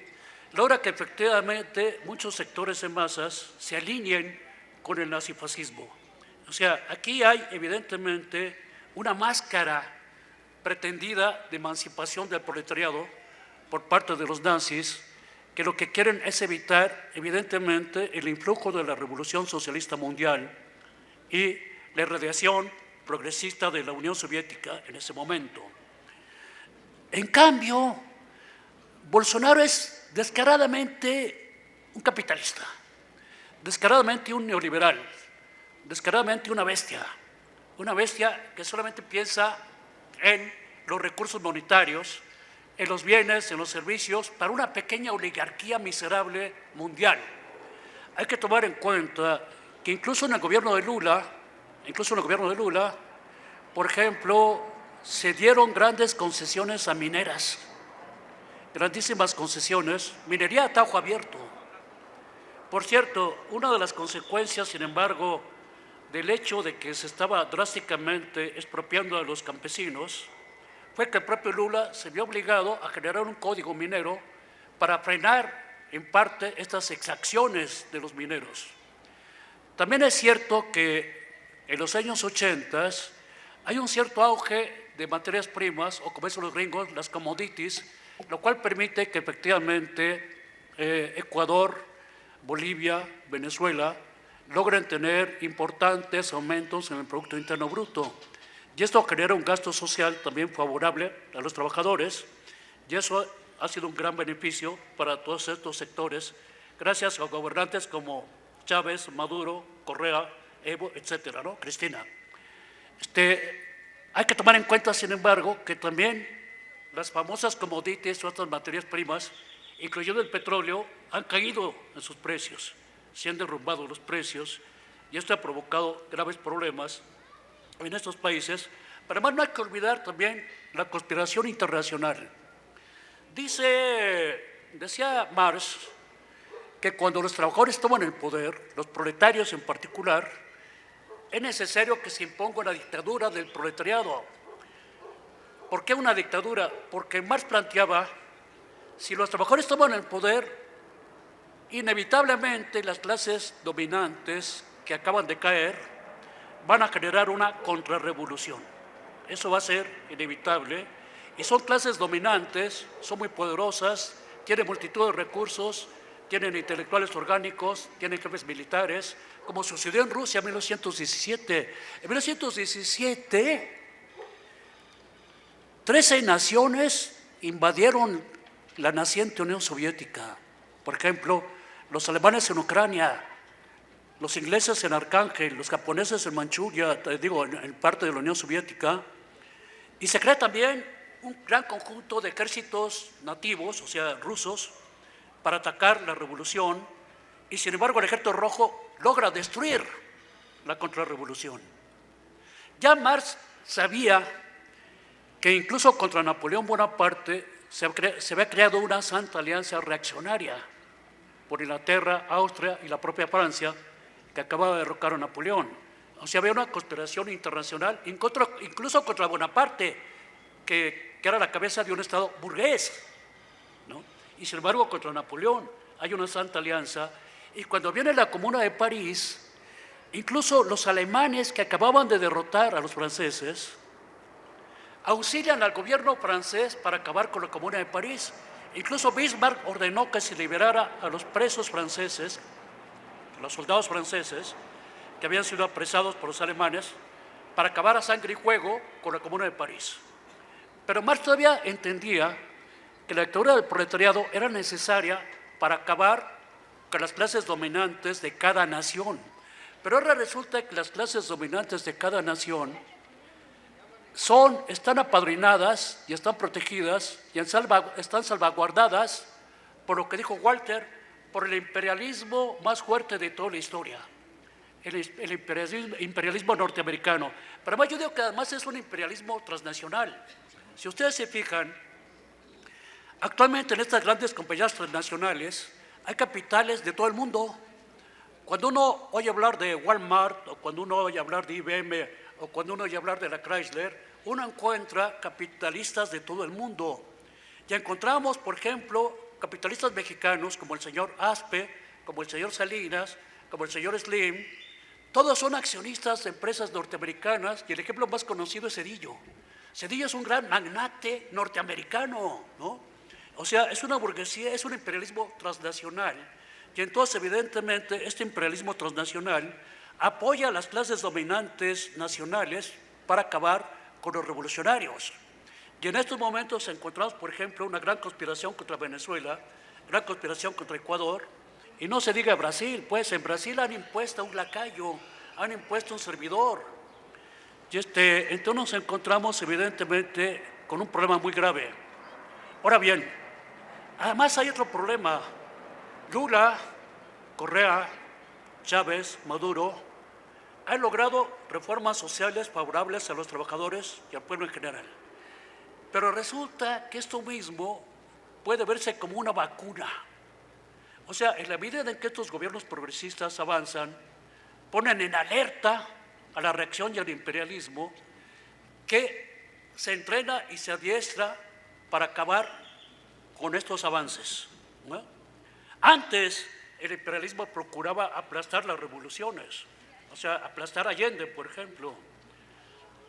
logra que efectivamente muchos sectores de masas se alineen con el nazifascismo. O sea, aquí hay evidentemente una máscara pretendida de emancipación del proletariado por parte de los nazis, que lo que quieren es evitar evidentemente el influjo de la revolución socialista mundial y la irradiación progresista de la Unión Soviética en ese momento. En cambio, Bolsonaro es descaradamente un capitalista, descaradamente un neoliberal, descaradamente una bestia que solamente piensa en los recursos monetarios, en los bienes, en los servicios, para una pequeña oligarquía miserable mundial. Hay que tomar en cuenta que incluso en el gobierno de Lula, por ejemplo, se dieron grandes concesiones a mineras, grandísimas concesiones, minería a tajo abierto. Por cierto, una de las consecuencias, sin embargo, del hecho de que se estaba drásticamente expropiando a los campesinos, fue que el propio Lula se vio obligado a generar un código minero para frenar en parte estas exacciones de los mineros. También es cierto que en los años 80 hay un cierto auge de materias primas, o como dicen los gringos, las commodities, lo cual permite que efectivamente Ecuador, Bolivia, Venezuela logren tener importantes aumentos en el Producto Interno Bruto. Y esto genera un gasto social también favorable a los trabajadores, y eso ha sido un gran beneficio para todos estos sectores, gracias a gobernantes como Chávez, Maduro, Correa, Evo, etcétera, ¿no? Cristina. Hay que tomar en cuenta, sin embargo, que también las famosas commodities o otras materias primas, incluyendo el petróleo, han caído en sus precios, se han derrumbado los precios, y esto ha provocado graves problemas en estos países. Pero además no hay que olvidar también la conspiración internacional. Decía Marx que cuando los trabajadores toman el poder, los proletarios en particular, es necesario que se imponga una dictadura del proletariado. ¿Por qué una dictadura? Porque Marx planteaba, si los trabajadores toman el poder, inevitablemente las clases dominantes que acaban de caer van a generar una contrarrevolución. Eso va a ser inevitable, y son clases dominantes, son muy poderosas, tienen multitud de recursos, tienen intelectuales orgánicos, tienen jefes militares, como sucedió en Rusia en 1917. En 1917, 13 naciones invadieron la naciente Unión Soviética. Por ejemplo, los alemanes en Ucrania, los ingleses en Arcángel, los japoneses en Manchuria, en parte de la Unión Soviética, y se crea también un gran conjunto de ejércitos nativos, o sea, rusos, para atacar la revolución, y sin embargo el Ejército Rojo logra destruir la contrarrevolución. Ya Marx sabía que incluso contra Napoleón Bonaparte se había creado una santa alianza reaccionaria por Inglaterra, Austria y la propia Francia, que acababa de derrocar a Napoleón. O sea, había una conspiración internacional, incluso contra Bonaparte, que era la cabeza de un Estado burgués, ¿no? Y sin embargo, contra Napoleón hay una santa alianza. Y cuando viene la Comuna de París, incluso los alemanes que acababan de derrotar a los franceses auxilian al gobierno francés para acabar con la Comuna de París. Incluso Bismarck ordenó que se liberara a los presos franceses, a los soldados franceses que habían sido apresados por los alemanes, para acabar a sangre y fuego con la Comuna de París. Pero Marx todavía entendía que la dictadura del proletariado era necesaria para acabar con las clases dominantes de cada nación. Pero ahora resulta que las clases dominantes de cada nación están apadrinadas y están protegidas y están salvaguardadas por lo que dijo Walter, por el imperialismo más fuerte de toda la historia, el imperialismo norteamericano. Pero además yo digo que además es un imperialismo transnacional. Si ustedes se fijan, actualmente en estas grandes compañías transnacionales hay capitales de todo el mundo. Cuando uno oye hablar de Walmart, o cuando uno oye hablar de IBM, o cuando uno oye hablar de la Chrysler, uno encuentra capitalistas de todo el mundo. Ya encontramos, por ejemplo, capitalistas mexicanos como el señor Aspe, como el señor Salinas, como el señor Slim. Todos son accionistas de empresas norteamericanas y el ejemplo más conocido es Cedillo. Cedillo es un gran magnate norteamericano, ¿no? O sea, es una burguesía, es un imperialismo transnacional. Y entonces, evidentemente, este imperialismo transnacional apoya a las clases dominantes nacionales para acabar con los revolucionarios. Y en estos momentos encontramos, por ejemplo, una gran conspiración contra Venezuela, gran conspiración contra Ecuador, y no se diga Brasil, pues en Brasil han impuesto un lacayo, han impuesto un servidor. Y entonces nos encontramos, evidentemente, con un problema muy grave. Ahora bien, además hay otro problema. Lula, Correa, Chávez, Maduro han logrado reformas sociales favorables a los trabajadores y al pueblo en general. Pero resulta que esto mismo puede verse como una vacuna. O sea, en la medida en que estos gobiernos progresistas avanzan, ponen en alerta a la reacción y al imperialismo que se entrena y se adiestra para acabar con estos avances, ¿no? Antes, el imperialismo procuraba aplastar las revoluciones, o sea, aplastar a Allende, por ejemplo,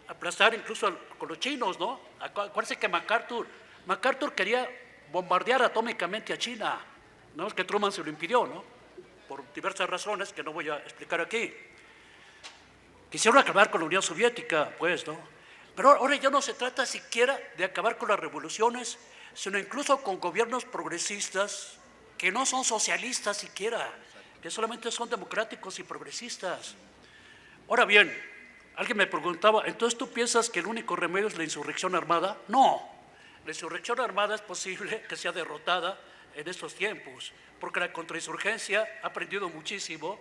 aplastar incluso con los chinos, ¿no? Acuérdense que MacArthur quería bombardear atómicamente a China, ¿no? Es que Truman se lo impidió, ¿no? Por diversas razones que no voy a explicar aquí. Quisieron acabar con la Unión Soviética, pues, ¿no? Pero ahora ya no se trata siquiera de acabar con las revoluciones, sino incluso con gobiernos progresistas que no son socialistas siquiera, que solamente son democráticos y progresistas. Ahora bien, alguien me preguntaba, ¿entonces tú piensas que el único remedio es la insurrección armada? No, la insurrección armada es posible que sea derrotada en estos tiempos, porque la contrainsurgencia ha aprendido muchísimo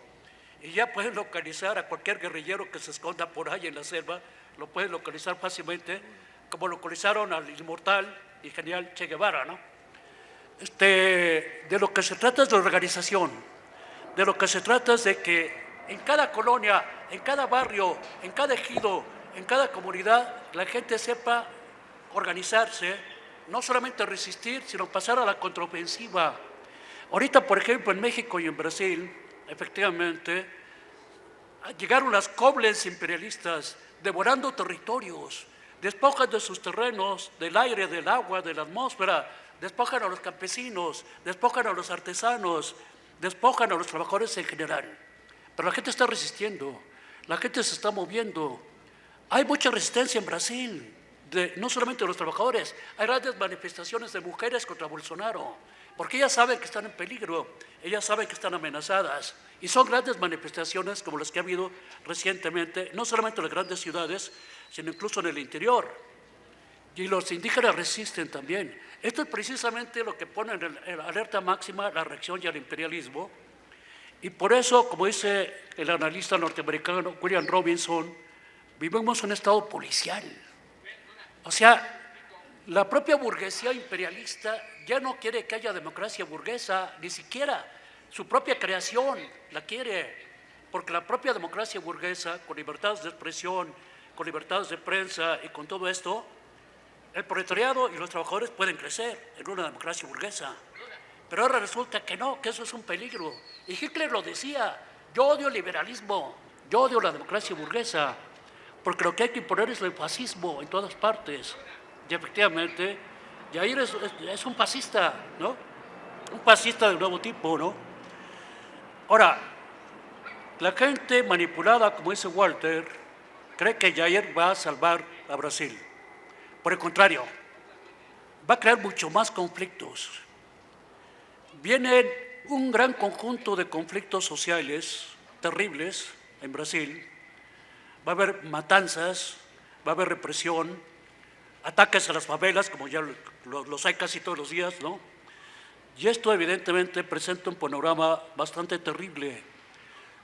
y ya pueden localizar a cualquier guerrillero que se esconda por ahí en la selva, lo pueden localizar fácilmente, como localizaron al inmortal y genial Che Guevara, ¿no? De lo que se trata es de organización, de lo que se trata es de que en cada colonia, en cada barrio, en cada ejido, en cada comunidad, la gente sepa organizarse, no solamente resistir, sino pasar a la contraofensiva. Ahorita, por ejemplo, en México y en Brasil, efectivamente, llegaron las Koblenz imperialistas, devorando territorios, despojan de sus terrenos, del aire, del agua, de la atmósfera, despojan a los campesinos, despojan a los artesanos, despojan a los trabajadores en general. Pero la gente está resistiendo, la gente se está moviendo. Hay mucha resistencia en Brasil, no solamente de los trabajadores, hay grandes manifestaciones de mujeres contra Bolsonaro, porque ellas saben que están en peligro, ellas saben que están amenazadas, y son grandes manifestaciones como las que ha habido recientemente, no solamente en las grandes ciudades, sino incluso en el interior. Y los indígenas resisten también. Esto es precisamente lo que pone en alerta máxima la reacción y al imperialismo. Y por eso, como dice el analista norteamericano William Robinson, vivimos en un estado policial. O sea, La propia burguesía imperialista ya no quiere que haya democracia burguesa, ni siquiera su propia creación la quiere, porque la propia democracia burguesa, con libertades de expresión, con libertades de prensa y con todo esto, el proletariado y los trabajadores pueden crecer en una democracia burguesa. Pero ahora resulta que no, que eso es un peligro. Y Hitler lo decía, yo odio el liberalismo, yo odio la democracia burguesa, porque lo que hay que imponer es el fascismo en todas partes. Y efectivamente, Jair es un fascista, ¿no? Un fascista de nuevo tipo, ¿no? Ahora, la gente manipulada, como dice Walter, cree que Jair va a salvar a Brasil. Por el contrario, va a crear mucho más conflictos. Viene un gran conjunto de conflictos sociales terribles en Brasil. Va a haber matanzas, va a haber represión, ataques a las favelas, como ya los hay casi todos los días, ¿no? Y esto evidentemente presenta un panorama bastante terrible.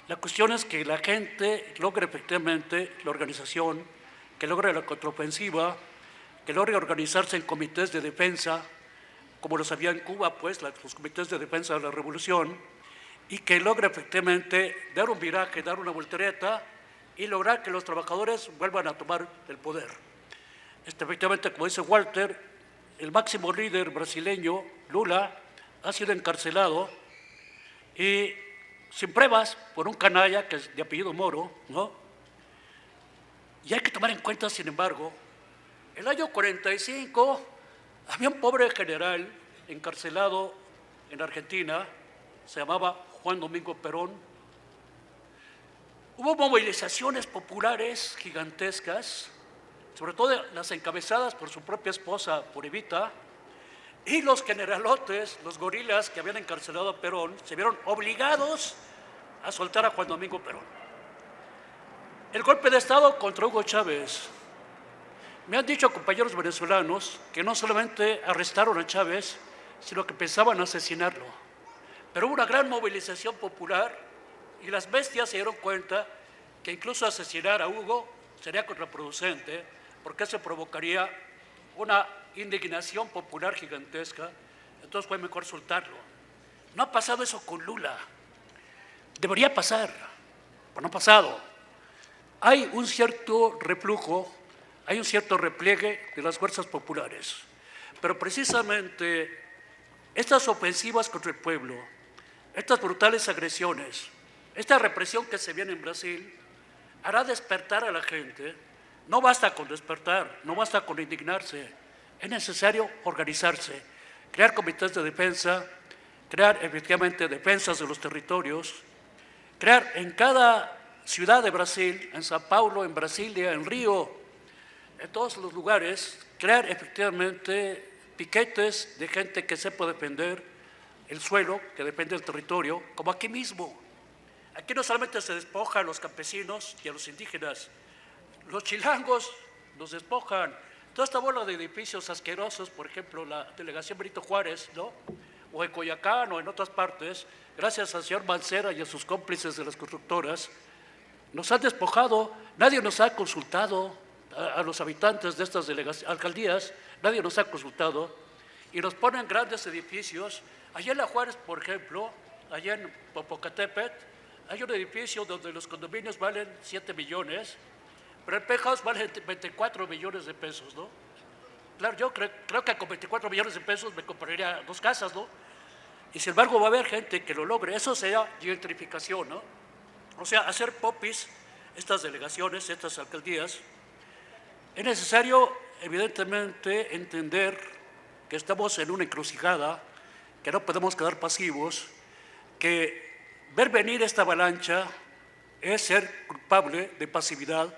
La cuestión es que la gente logre efectivamente la organización, que logre la contraofensiva, que logre organizarse en comités de defensa, como los había en Cuba, pues, los comités de defensa de la revolución, y que logre efectivamente dar un viraje, dar una voltereta y lograr que los trabajadores vuelvan a tomar el poder. Efectivamente, como dice Walter, el máximo líder brasileño, Lula, ha sido encarcelado y sin pruebas por un canalla que es de apellido Moro, ¿no? Y hay que tomar en cuenta, sin embargo, el año 45 había un pobre general encarcelado en Argentina, se llamaba Juan Domingo Perón. Hubo movilizaciones populares gigantescas, sobre todo las encabezadas por su propia esposa, por Evita, y los generalotes, los gorilas que habían encarcelado a Perón, se vieron obligados a soltar a Juan Domingo Perón. El golpe de Estado contra Hugo Chávez. Me han dicho compañeros venezolanos que no solamente arrestaron a Chávez, sino que pensaban asesinarlo. Pero hubo una gran movilización popular y las bestias se dieron cuenta que incluso asesinar a Hugo sería contraproducente, porque eso provocaría una indignación popular gigantesca. Entonces fue mejor soltarlo. No ha pasado eso con Lula. Debería pasar, pero no ha pasado. Hay un cierto reflujo, hay un cierto repliegue de las fuerzas populares, pero precisamente estas ofensivas contra el pueblo, estas brutales agresiones, esta represión que se viene en Brasil, hará despertar a la gente. No basta con despertar, no basta con indignarse, es necesario organizarse, crear comités de defensa, crear efectivamente defensas de los territorios, crear en cada ciudad de Brasil, en São Paulo, en Brasilia, en Río, en todos los lugares, crear efectivamente piquetes de gente que sepa defender el suelo, que depende del territorio, como aquí mismo. Aquí no solamente se despoja a los campesinos y a los indígenas, los chilangos nos despojan. Toda esta bola de edificios asquerosos, por ejemplo, la delegación Benito Juárez, ¿no? O en Coyacán o en otras partes, gracias al señor Mancera y a sus cómplices de las constructoras, nos han despojado, nadie nos ha consultado, a los habitantes de estas alcaldías, nadie nos ha consultado, y nos ponen grandes edificios. Allá en La Juárez, por ejemplo, allá en Popocatépetl, hay un edificio donde los condominios valen 7 millones, pero el penthouse vale 24 millones de pesos, ¿no? Claro, yo creo que con 24 millones de pesos me compraría 2 casas, ¿no? Y sin embargo va a haber gente que lo logre. Eso sería gentrificación, ¿no? O sea, hacer popis estas delegaciones, estas alcaldías. Es necesario, evidentemente, entender que estamos en una encrucijada, que no podemos quedar pasivos, que ver venir esta avalancha es ser culpable de pasividad,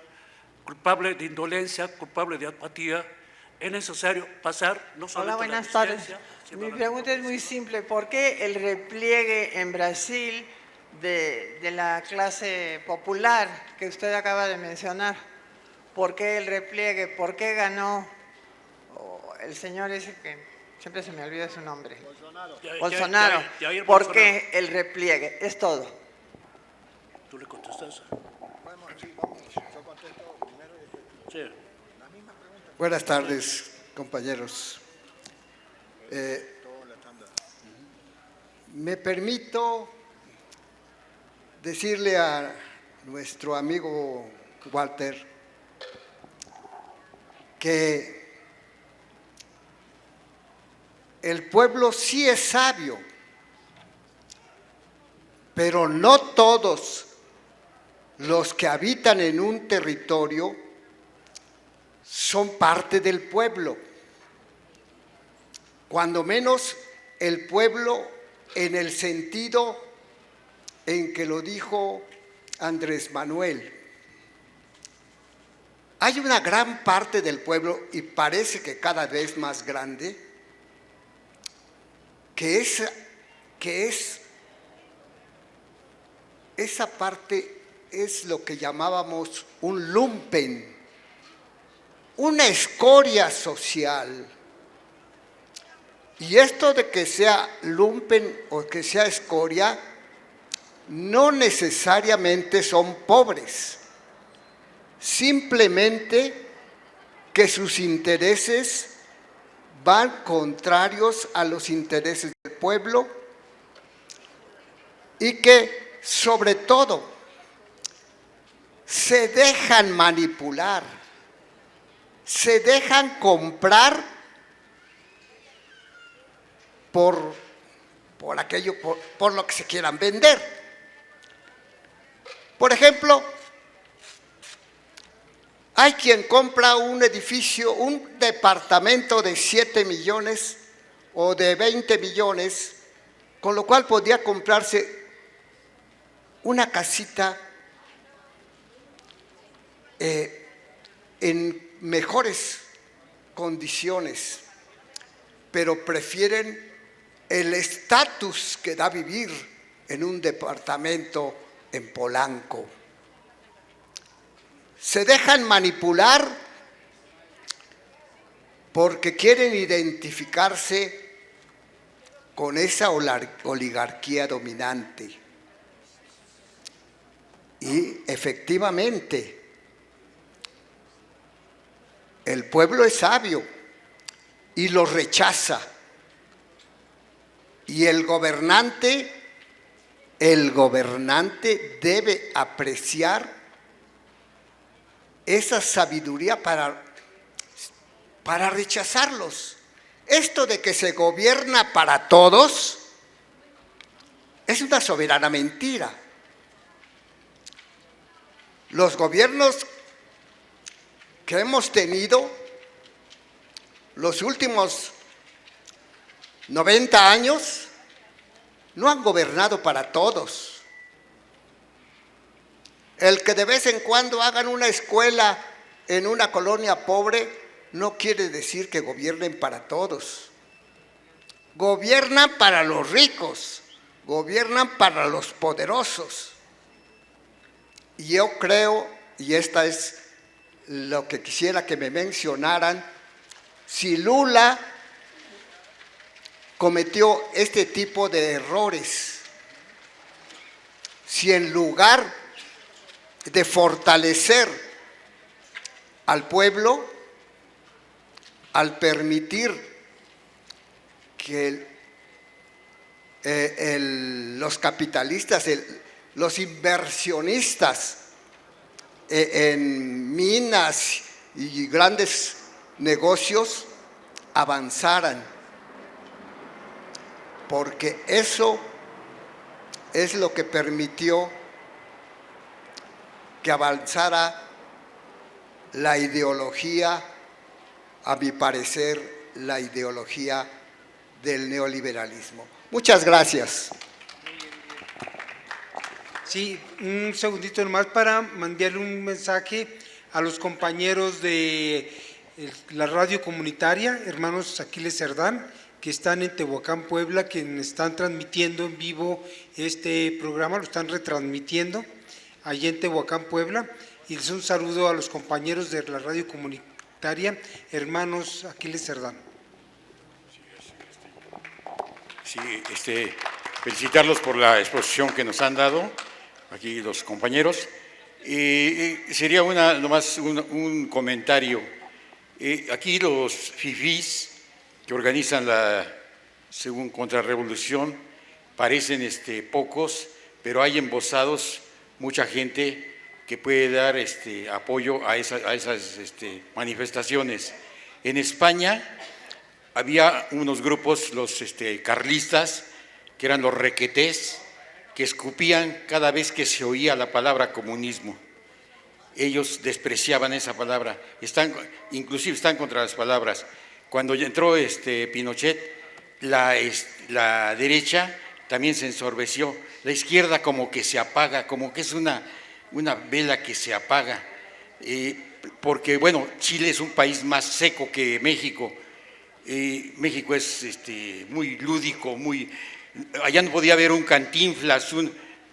culpable de indolencia, culpable de apatía. Es necesario pasar no solo. Hola, buenas tardes. Mi pregunta es muy simple. ¿Por qué el repliegue en Brasil de la clase popular que usted acaba de mencionar? ¿Por qué el repliegue? ¿Por qué ganó el señor ese que siempre se me olvida su nombre? Bolsonaro. ¿Por qué el repliegue? Es todo. ¿Tú le contestas? Buenas tardes. compañeros. Me permito decirle a nuestro amigo Walter que el pueblo sí es sabio, pero no todos los que habitan en un territorio son parte del pueblo. Cuando menos el pueblo en el sentido en que lo dijo Andrés Manuel. Hay una gran parte del pueblo, y parece que cada vez más grande, que esa parte es lo que llamábamos un lumpen, una escoria social. Y esto de que sea lumpen o que sea escoria, no necesariamente son pobres, simplemente que sus intereses van contrarios a los intereses del pueblo y que, sobre todo, se dejan manipular, se dejan comprar por lo que se quieran vender. Por ejemplo, hay quien compra un edificio, un departamento de 7 millones o de 20 millones, con lo cual podría comprarse una casita en mejores condiciones, pero prefieren el estatus que da vivir en un departamento en Polanco. Se dejan manipular porque quieren identificarse con esa oligarquía dominante. Y efectivamente, el pueblo es sabio y lo rechaza. Y el gobernante debe apreciar esa sabiduría para rechazarlos. Esto de que se gobierna para todos es una soberana mentira. Los gobiernos que hemos tenido los últimos 90 años no han gobernado para todos. El que de vez en cuando hagan una escuela en una colonia pobre no quiere decir que gobiernen para todos. Gobiernan para los ricos, gobiernan para los poderosos. Y yo creo, y esta es lo que quisiera que me mencionaran, si Lula cometió este tipo de errores, si en lugar de fortalecer al pueblo, al permitir que los capitalistas, los inversionistas en minas y grandes negocios avanzaran, porque eso es lo que permitió que avanzara la ideología, a mi parecer, la ideología del neoliberalismo. Muchas gracias. Sí, un segundito nomás para mandarle un mensaje a los compañeros de la radio comunitaria, hermanos Aquiles Cerdán, que están en Tehuacán, Puebla, que están transmitiendo en vivo este programa, lo están retransmitiendo allí en Tehuacán, Puebla, y les un saludo a los compañeros de la radio comunitaria, hermanos Aquiles Cerdán. Sí, felicitarlos por la exposición que nos han dado aquí los compañeros. Y sería nomás un comentario. Aquí los fifís que organizan la según contrarrevolución parecen pocos, pero hay embosados mucha gente que puede dar apoyo a esas manifestaciones. En España había unos grupos, los carlistas, que eran los requetés, que escupían cada vez que se oía la palabra comunismo. Ellos despreciaban esa palabra, inclusive están contra las palabras. Cuando entró Pinochet, la derecha también se ensorbeció, la izquierda como que se apaga, como que es una vela que se apaga, porque bueno, Chile es un país más seco que México. México es muy lúdico, allá no podía haber un Cantinflas,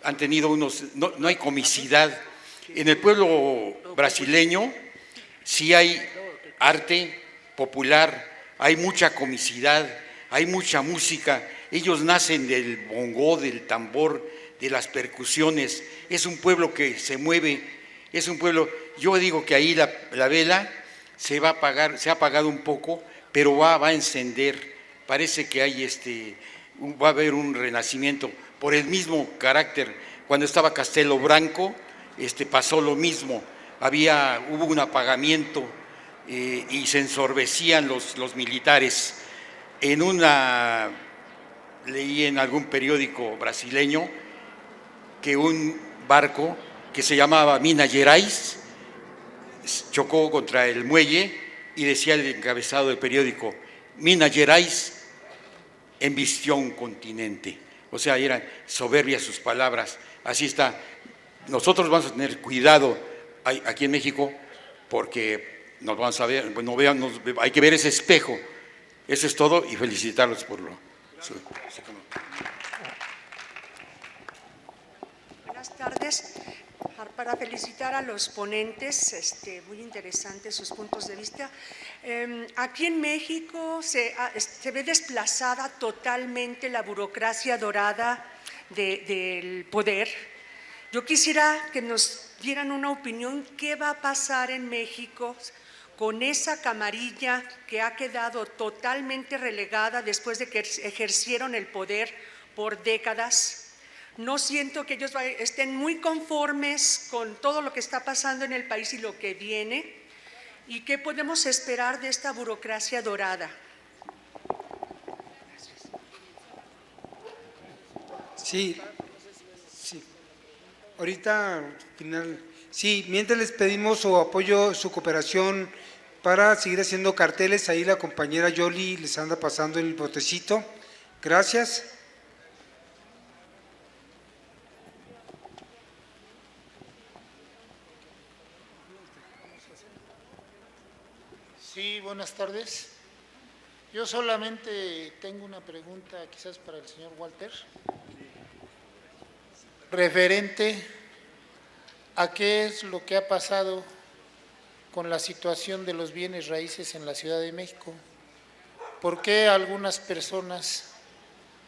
han tenido no hay comicidad. En el pueblo brasileño sí hay arte popular, hay mucha comicidad, hay mucha música. Ellos nacen del bongó, del tambor, de las percusiones. Es un pueblo que se mueve, es un pueblo. Yo digo que ahí la vela se va a apagar, se ha apagado un poco, pero va a encender. Parece que hay va a haber un renacimiento por el mismo carácter. Cuando estaba Castelo Branco, pasó lo mismo. Hubo un apagamiento y se ensorbecían los militares. Leí en algún periódico brasileño que un barco que se llamaba Minas Gerais chocó contra el muelle y decía el encabezado del periódico: Minas Gerais embistió un continente. O sea, eran soberbias sus palabras. Así está. Nosotros vamos a tener cuidado aquí en México porque nos vamos a ver, hay que ver ese espejo. Eso es todo y felicitarlos por Buenas tardes. Para felicitar a los ponentes, muy interesantes sus puntos de vista. Aquí en México se ve desplazada totalmente la burocracia dorada del poder. Yo quisiera que nos dieran una opinión, ¿qué va a pasar en México con esa camarilla que ha quedado totalmente relegada después de que ejercieron el poder por décadas? No siento que ellos estén muy conformes con todo lo que está pasando en el país y lo que viene. ¿Y qué podemos esperar de esta burocracia dorada? Sí. Ahorita, final. Sí, mientras les pedimos su apoyo, su cooperación para seguir haciendo carteles. Ahí la compañera Yoli les anda pasando el botecito. Gracias. Sí, buenas tardes. Yo solamente tengo una pregunta quizás para el señor Walter, referente a qué es lo que ha pasado con la situación de los bienes raíces en la Ciudad de México. ¿Por qué algunas personas,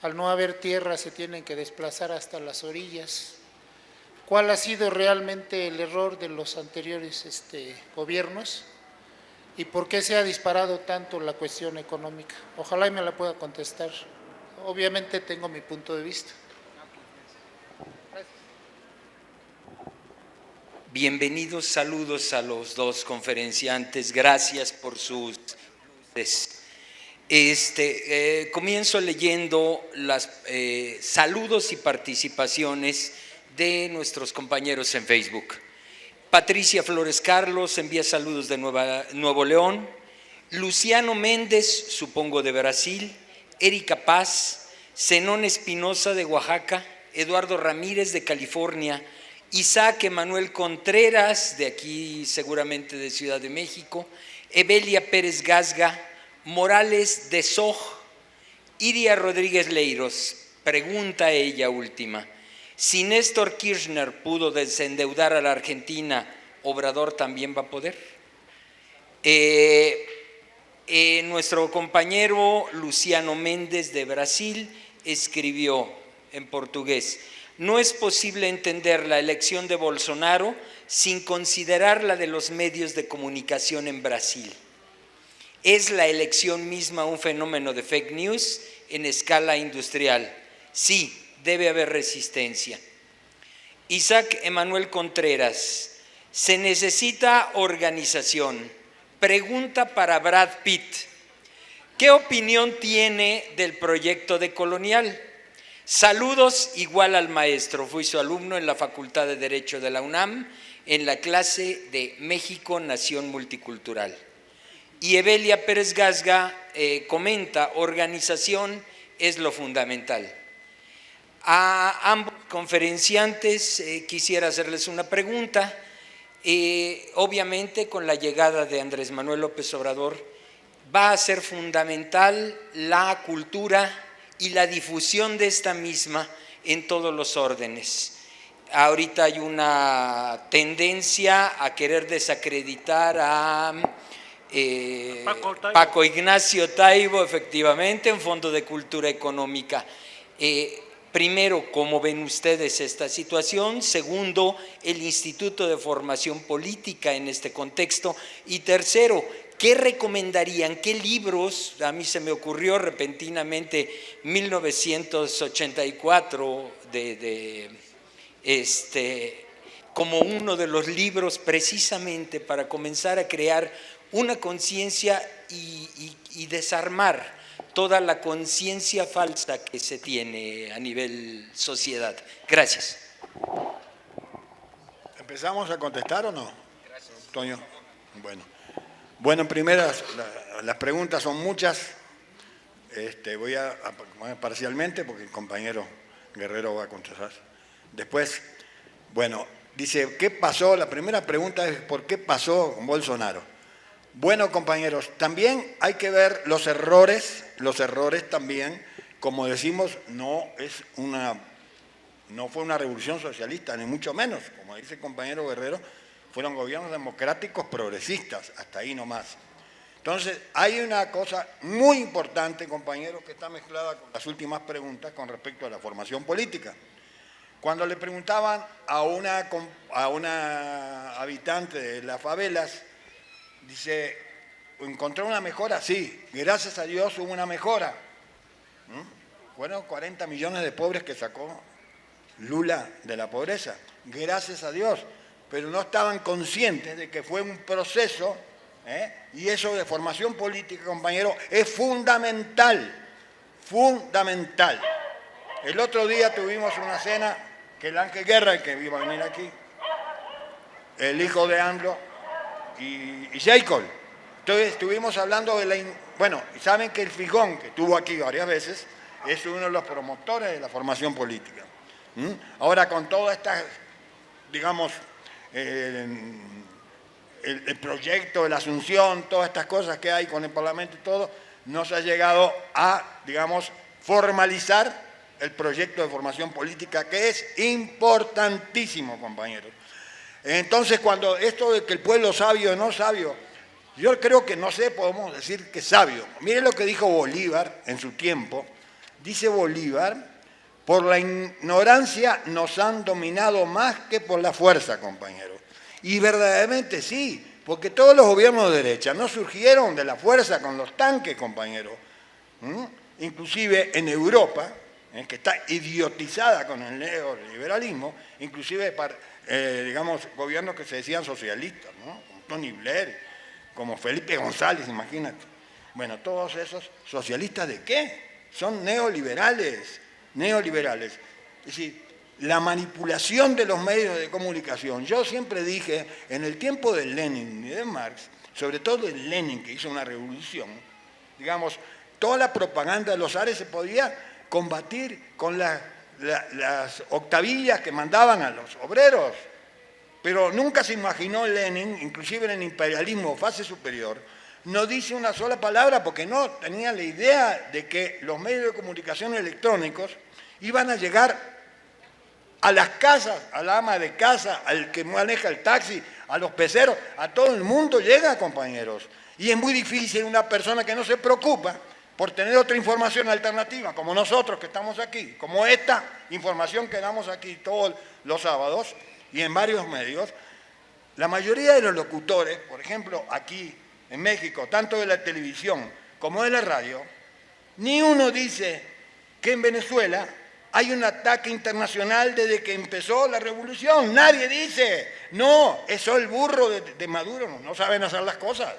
al no haber tierra, se tienen que desplazar hasta las orillas? ¿Cuál ha sido realmente el error de los anteriores gobiernos? ¿Y por qué se ha disparado tanto la cuestión económica? Ojalá y me la pueda contestar. Obviamente tengo mi punto de vista. Bienvenidos, saludos a los dos conferenciantes, gracias por sus luces. Comienzo leyendo los saludos y participaciones de nuestros compañeros en Facebook. Patricia Flores Carlos envía saludos de Nuevo León. Luciano Méndez, supongo de Brasil. Erika Paz, Zenón Espinosa de Oaxaca. Eduardo Ramírez de California. Isaac Emanuel Contreras, de aquí seguramente de Ciudad de México. Evelia Pérez Gasga. Morales de Soj. Iria Rodríguez Leiros, pregunta ella última. Si Néstor Kirchner pudo desendeudar a la Argentina, ¿Obrador también va a poder? Nuestro compañero Luciano Méndez de Brasil escribió en portugués: no es posible entender la elección de Bolsonaro sin considerar la de los medios de comunicación en Brasil. ¿Es la elección misma un fenómeno de fake news en escala industrial? Sí, debe haber resistencia. Isaac Emanuel Contreras, se necesita organización. Pregunta para Brad Pitt. ¿Qué opinión tiene del proyecto de Colonial? Saludos igual al maestro. Fui su alumno en la Facultad de Derecho de la UNAM en la clase de México, Nación Multicultural. Y Evelia Pérez Gasga comenta, organización es lo fundamental. A ambos conferenciantes quisiera hacerles una pregunta. Obviamente con la llegada de Andrés Manuel López Obrador va a ser fundamental la cultura y la difusión de esta misma en todos los órdenes. Ahorita hay una tendencia a querer desacreditar a Paco Ignacio Taibo, efectivamente, en Fondo de Cultura Económica. Primero, ¿cómo ven ustedes esta situación? Segundo, el Instituto de Formación Política en este contexto. Y tercero, ¿qué recomendarían? ¿Qué libros? A mí se me ocurrió repentinamente 1984 como uno de los libros precisamente para comenzar a crear una conciencia y desarmar toda la conciencia falsa que se tiene a nivel sociedad. Gracias. ¿Empezamos a contestar o no? Gracias. Toño. Bueno, en primeras, las preguntas son muchas. Voy a parcialmente porque el compañero Guerrero va a contestar. Después, bueno, dice, ¿qué pasó? La primera pregunta es, ¿por qué pasó con Bolsonaro? Bueno, compañeros, también hay que ver los errores también, como decimos, no fue una revolución socialista, ni mucho menos, como dice el compañero Guerrero, fueron gobiernos democráticos progresistas, hasta ahí nomás. Entonces, hay una cosa muy importante, compañeros, que está mezclada con las últimas preguntas con respecto a la formación política. Cuando le preguntaban a una habitante de las favelas, dice, ¿encontró una mejora? Sí, gracias a Dios hubo una mejora. Fueron 40 millones de pobres que sacó Lula de la pobreza, gracias a Dios, pero no estaban conscientes de que fue un proceso, y eso de formación política, compañero, es fundamental. El otro día tuvimos una cena que el Ángel Guerra, el que iba a venir aquí, el hijo de AMLO, y Jacob. Entonces estuvimos hablando de saben que el Fijón, que estuvo aquí varias veces, es uno de los promotores de la formación política. Ahora, con todas estas, digamos, el proyecto de la Asunción, todas estas cosas que hay con el Parlamento y todo, no se ha llegado a, digamos, formalizar el proyecto de formación política, que es importantísimo, compañeros. Entonces, cuando esto de que el pueblo sabio o no sabio, yo creo que no sé, podemos decir que es sabio. Miren lo que dijo Bolívar en su tiempo. Dice Bolívar, por la ignorancia nos han dominado más que por la fuerza, compañeros. Y verdaderamente sí, porque todos los gobiernos de derecha no surgieron de la fuerza con los tanques, compañeros. Inclusive en Europa, que está idiotizada con el neoliberalismo, inclusive digamos, gobiernos que se decían socialistas, ¿no? Como Tony Blair, como Felipe González, imagínate. Bueno, todos esos socialistas, ¿de qué? Son neoliberales. Es decir, la manipulación de los medios de comunicación. Yo siempre dije, en el tiempo de Lenin y de Marx, sobre todo de Lenin, que hizo una revolución, digamos, toda la propaganda de los zares se podía combatir con las octavillas que mandaban a los obreros. Pero nunca se imaginó Lenin, inclusive en el imperialismo fase superior, no dice una sola palabra porque no tenía la idea de que los medios de comunicación electrónicos iban a llegar a las casas, a la ama de casa, al que maneja el taxi, a los peceros, a todo el mundo llega, compañeros. Y es muy difícil una persona que no se preocupa por tener otra información alternativa, como nosotros que estamos aquí, como esta información que damos aquí todos los sábados y en varios medios. La mayoría de los locutores, por ejemplo, aquí en México, tanto de la televisión como de la radio, ni uno dice que en Venezuela hay un ataque internacional desde que empezó la revolución. Nadie dice, no, eso es el burro de Maduro, no saben hacer las cosas.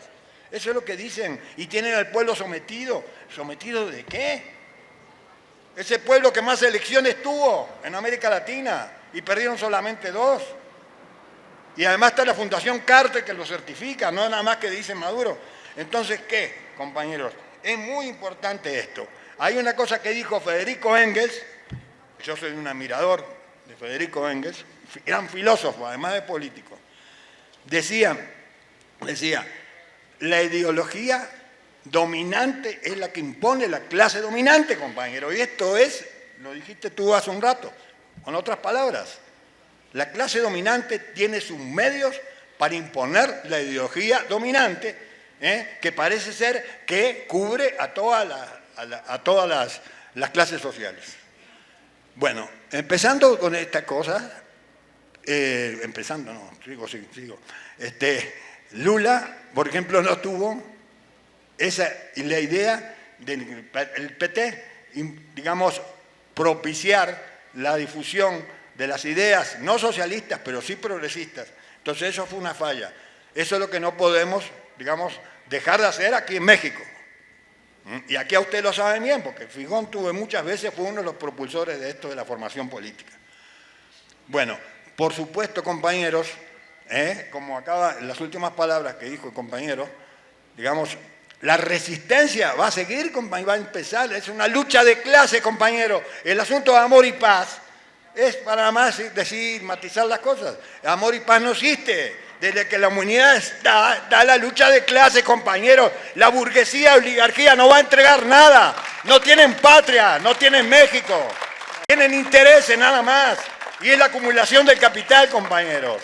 Eso es lo que dicen, y tienen al pueblo sometido. ¿Sometido de qué? Ese pueblo que más elecciones tuvo en América Latina, y perdieron solamente 2. Y además está la Fundación Carter que lo certifica, no nada más que dice Maduro. Entonces, ¿qué, compañeros? Es muy importante esto. Hay una cosa que dijo Federico Engels, yo soy un admirador de Federico Engels, gran filósofo, además de político. Decía, la ideología dominante es la que impone la clase dominante, compañero. Y esto es, lo dijiste tú hace un rato, con otras palabras. La clase dominante tiene sus medios para imponer la ideología dominante, que parece ser que cubre a todas las clases sociales. Bueno, empezando con esta cosa, sigo. Lula, por ejemplo, no tuvo la idea del PT, digamos, propiciar la difusión de las ideas, no socialistas, pero sí progresistas. Entonces eso fue una falla. Eso es lo que no podemos, digamos, dejar de hacer aquí en México. Y aquí a usted lo sabe bien, porque Fijón muchas veces fue uno de los propulsores de esto de la formación política. Bueno, por supuesto, compañeros, como acaba en las últimas palabras que dijo el compañero, digamos, la resistencia va a seguir, va a empezar, es una lucha de clase, compañero. El asunto de amor y paz es para más decir, matizar las cosas. Amor y paz no existe. Desde que la humanidad está la lucha de clase, compañeros. La burguesía, oligarquía no va a entregar nada. No tienen patria, no tienen México. Tienen intereses nada más. Y es la acumulación del capital, compañeros.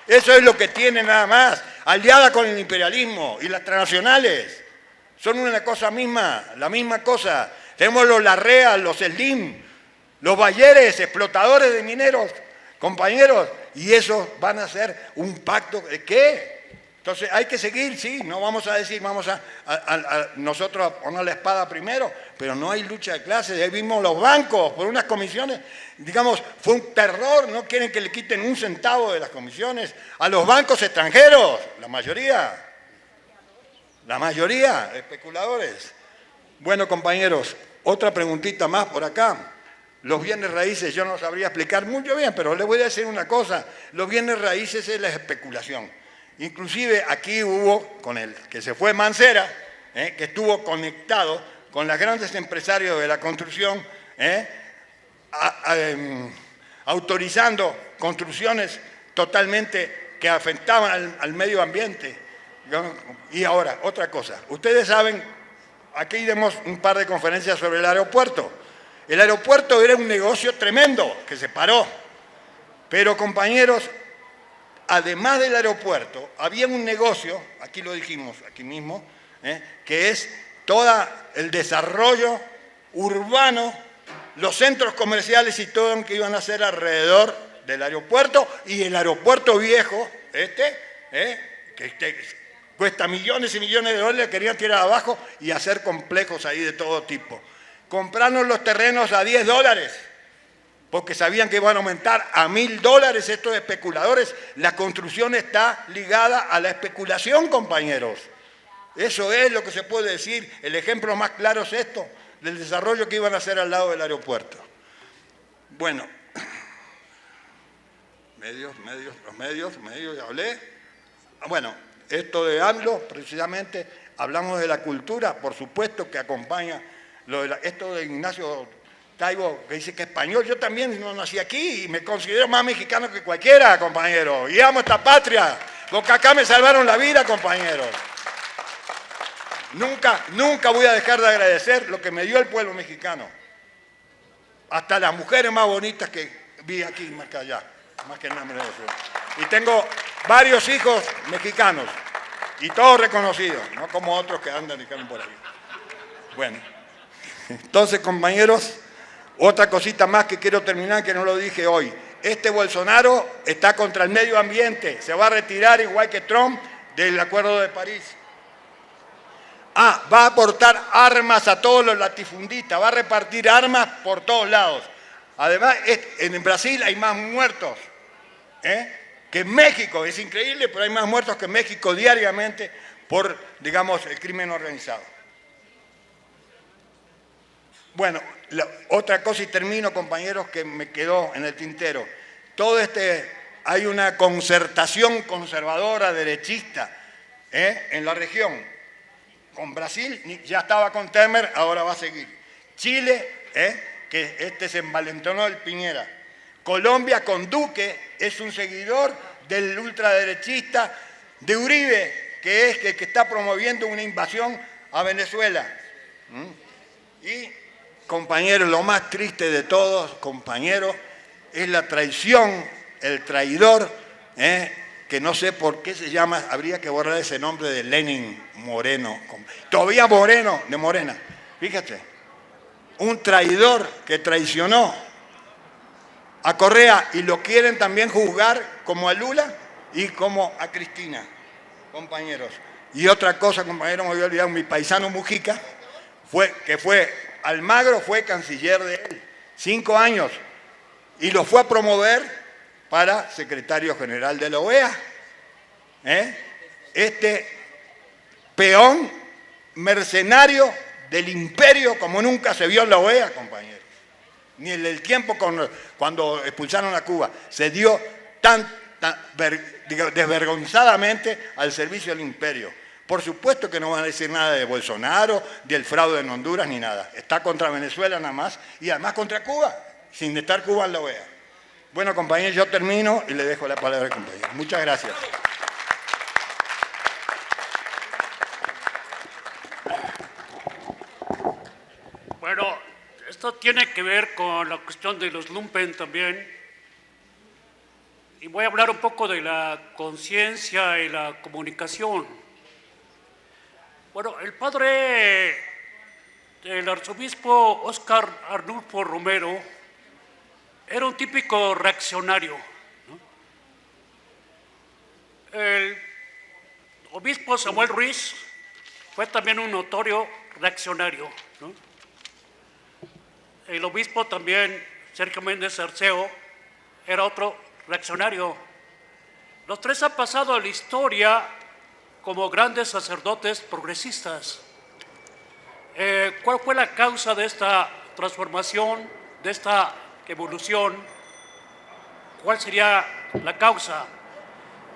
Eso es lo que tienen nada más. Aliada con el imperialismo y las transnacionales. Son una cosa misma, la misma cosa. Tenemos los Larrea, los Slim, los Bayeres, explotadores de mineros, compañeros, y esos van a hacer un pacto de qué. Entonces hay que seguir, sí, no vamos a decir, vamos a nosotros a poner la espada primero, pero no hay lucha de clases. Ahí vimos los bancos por unas comisiones, digamos, fue un terror, no quieren que le quiten un centavo de las comisiones a los bancos extranjeros, la mayoría, especuladores. Bueno, compañeros, otra preguntita más por acá. Los bienes raíces, yo no sabría explicar muy bien, pero les voy a decir una cosa. Los bienes raíces es la especulación. Inclusive aquí hubo, con el que se fue Mancera, que estuvo conectado con los grandes empresarios de la construcción, autorizando construcciones totalmente que afectaban al medio ambiente. Y ahora, otra cosa. Ustedes saben, aquí dimos un par de conferencias sobre el aeropuerto. El aeropuerto era un negocio tremendo que se paró. Pero, compañeros, además del aeropuerto, había un negocio, aquí lo dijimos, aquí mismo, que es todo el desarrollo urbano, los centros comerciales y todo lo que iban a hacer alrededor del aeropuerto y el aeropuerto viejo, que cuesta millones y millones de dólares, querían tirar abajo y hacer complejos ahí de todo tipo. Compraron los terrenos a $10, porque sabían que iban a aumentar a $1.000 estos especuladores. La construcción está ligada a la especulación, compañeros. Eso es lo que se puede decir. El ejemplo más claro es esto, del desarrollo que iban a hacer al lado del aeropuerto. Bueno, los medios, ya hablé. Bueno, esto de AMLO, precisamente, hablamos de la cultura, por supuesto que acompaña esto de Ignacio Taibo, que dice que es español. Yo también no nací aquí y me considero más mexicano que cualquiera, compañero. Y amo esta patria, porque acá me salvaron la vida, compañeros. Nunca voy a dejar de agradecer lo que me dio el pueblo mexicano. Hasta las mujeres más bonitas que vi aquí, más que allá. Más que nada me lo deseo. Y tengo varios hijos mexicanos. Y todos reconocidos, no como otros que andan por ahí. Bueno, entonces, compañeros, otra cosita más que quiero terminar, que no lo dije hoy. Este Bolsonaro está contra el medio ambiente. Se va a retirar, igual que Trump, del Acuerdo de París. va a aportar armas a todos los latifundistas, va a repartir armas por todos lados. Además, en Brasil hay más muertos que en México. Es increíble, pero hay más muertos que en México diariamente por, digamos, el crimen organizado. Bueno, otra cosa y termino, compañeros, que me quedó en el tintero. Hay una concertación conservadora, derechista, en la región. Con Brasil, ya estaba con Temer, ahora va a seguir. Chile, que se envalentonó el Piñera. Colombia con Duque, es un seguidor del ultraderechista de Uribe, que es el que está promoviendo una invasión a Venezuela. Y, compañeros, lo más triste de todos, compañeros, es la traición, el traidor, que no sé por qué se llama, habría que borrar ese nombre de Lenin Moreno. Todavía Moreno, de Morena. Fíjate, un traidor que traicionó a Correa y lo quieren también juzgar como a Lula y como a Cristina, compañeros. Y otra cosa, compañeros, me había olvidado, mi paisano Mujica, Almagro fue canciller de él, 5 años, y lo fue a promover para secretario general de la OEA. Este peón mercenario del imperio como nunca se vio en la OEA, compañeros. Ni en el tiempo cuando expulsaron a Cuba. Se dio desvergonzadamente al servicio del imperio. Por supuesto que no van a decir nada de Bolsonaro, del fraude en Honduras, ni nada. Está contra Venezuela nada más y además contra Cuba, sin estar Cuba en la OEA. Bueno, compañeros, yo termino y le dejo la palabra al compañero. Muchas gracias. Bueno, esto tiene que ver con la cuestión de los lumpen también. Y voy a hablar un poco de la conciencia y la comunicación. Bueno, el padre del arzobispo Óscar Arnulfo Romero era un típico reaccionario, ¿no? El obispo Samuel Ruiz fue también un notorio reaccionario, ¿no? El obispo también, Sergio Méndez Arceo, era otro reaccionario. Los tres han pasado a la historia como grandes sacerdotes progresistas. ¿Cuál fue la causa de esta transformación, de esta evolución? ¿Cuál sería la causa?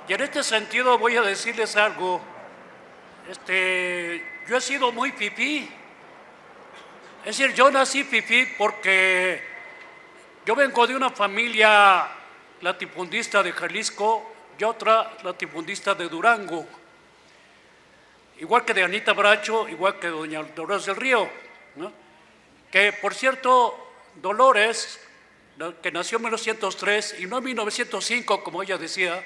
Y en este sentido voy a decirles algo. Yo he sido muy fifí. Es decir, yo nací fifí porque yo vengo de una familia latifundista de Jalisco y otra latifundista de Durango. Igual que de Anita Bracho, igual que doña Dolores del Río, ¿no? Que, por cierto, Dolores, que nació en 1903 y no en 1905, como ella decía,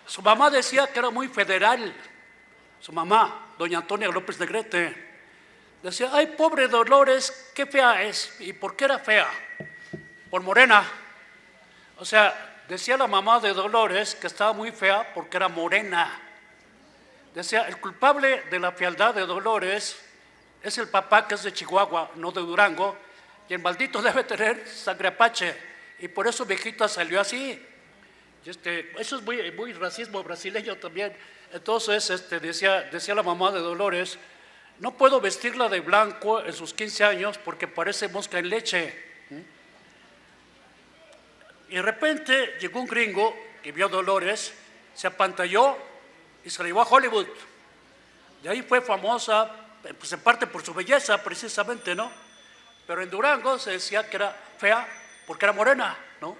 su mamá decía que era muy federal. Su mamá, doña Antonia López Negrete, decía, ay, pobre Dolores, qué fea es. ¿Y por qué era fea? Por morena. O sea, decía la mamá de Dolores que estaba muy fea porque era morena. Decía, el culpable de la fealdad de Dolores es el papá, que es de Chihuahua, no de Durango, y el maldito debe tener sangre apache, y por eso viejita salió así. Y eso es muy racismo brasileño también. Entonces decía la mamá de Dolores, no puedo vestirla de blanco en sus 15 años porque parece mosca en leche. Y de repente llegó un gringo que vio a Dolores, se apantalló y se la llevó a Hollywood. De ahí fue famosa, pues en parte por su belleza precisamente, ¿no? Pero en Durango se decía que era fea porque era morena, ¿no?